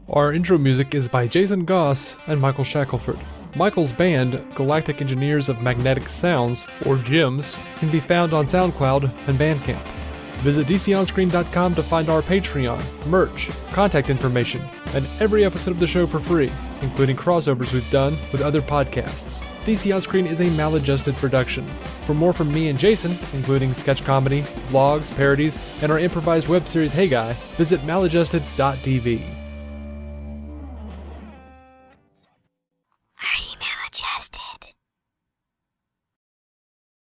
Our intro music is by Jason Goss and Michael Shackelford. Michael's band, Galactic Engineers of Magnetic Sounds, or GEMS, can be found on SoundCloud and Bandcamp. Visit DCOnScreen.com to find our Patreon, merch, contact information, and every episode of the show for free, including crossovers we've done with other podcasts. DC On Screen is a maladjusted production. For more from me and Jason, including sketch comedy, vlogs, parodies, and our improvised web series Hey Guy, visit maladjusted.tv. Are you maladjusted?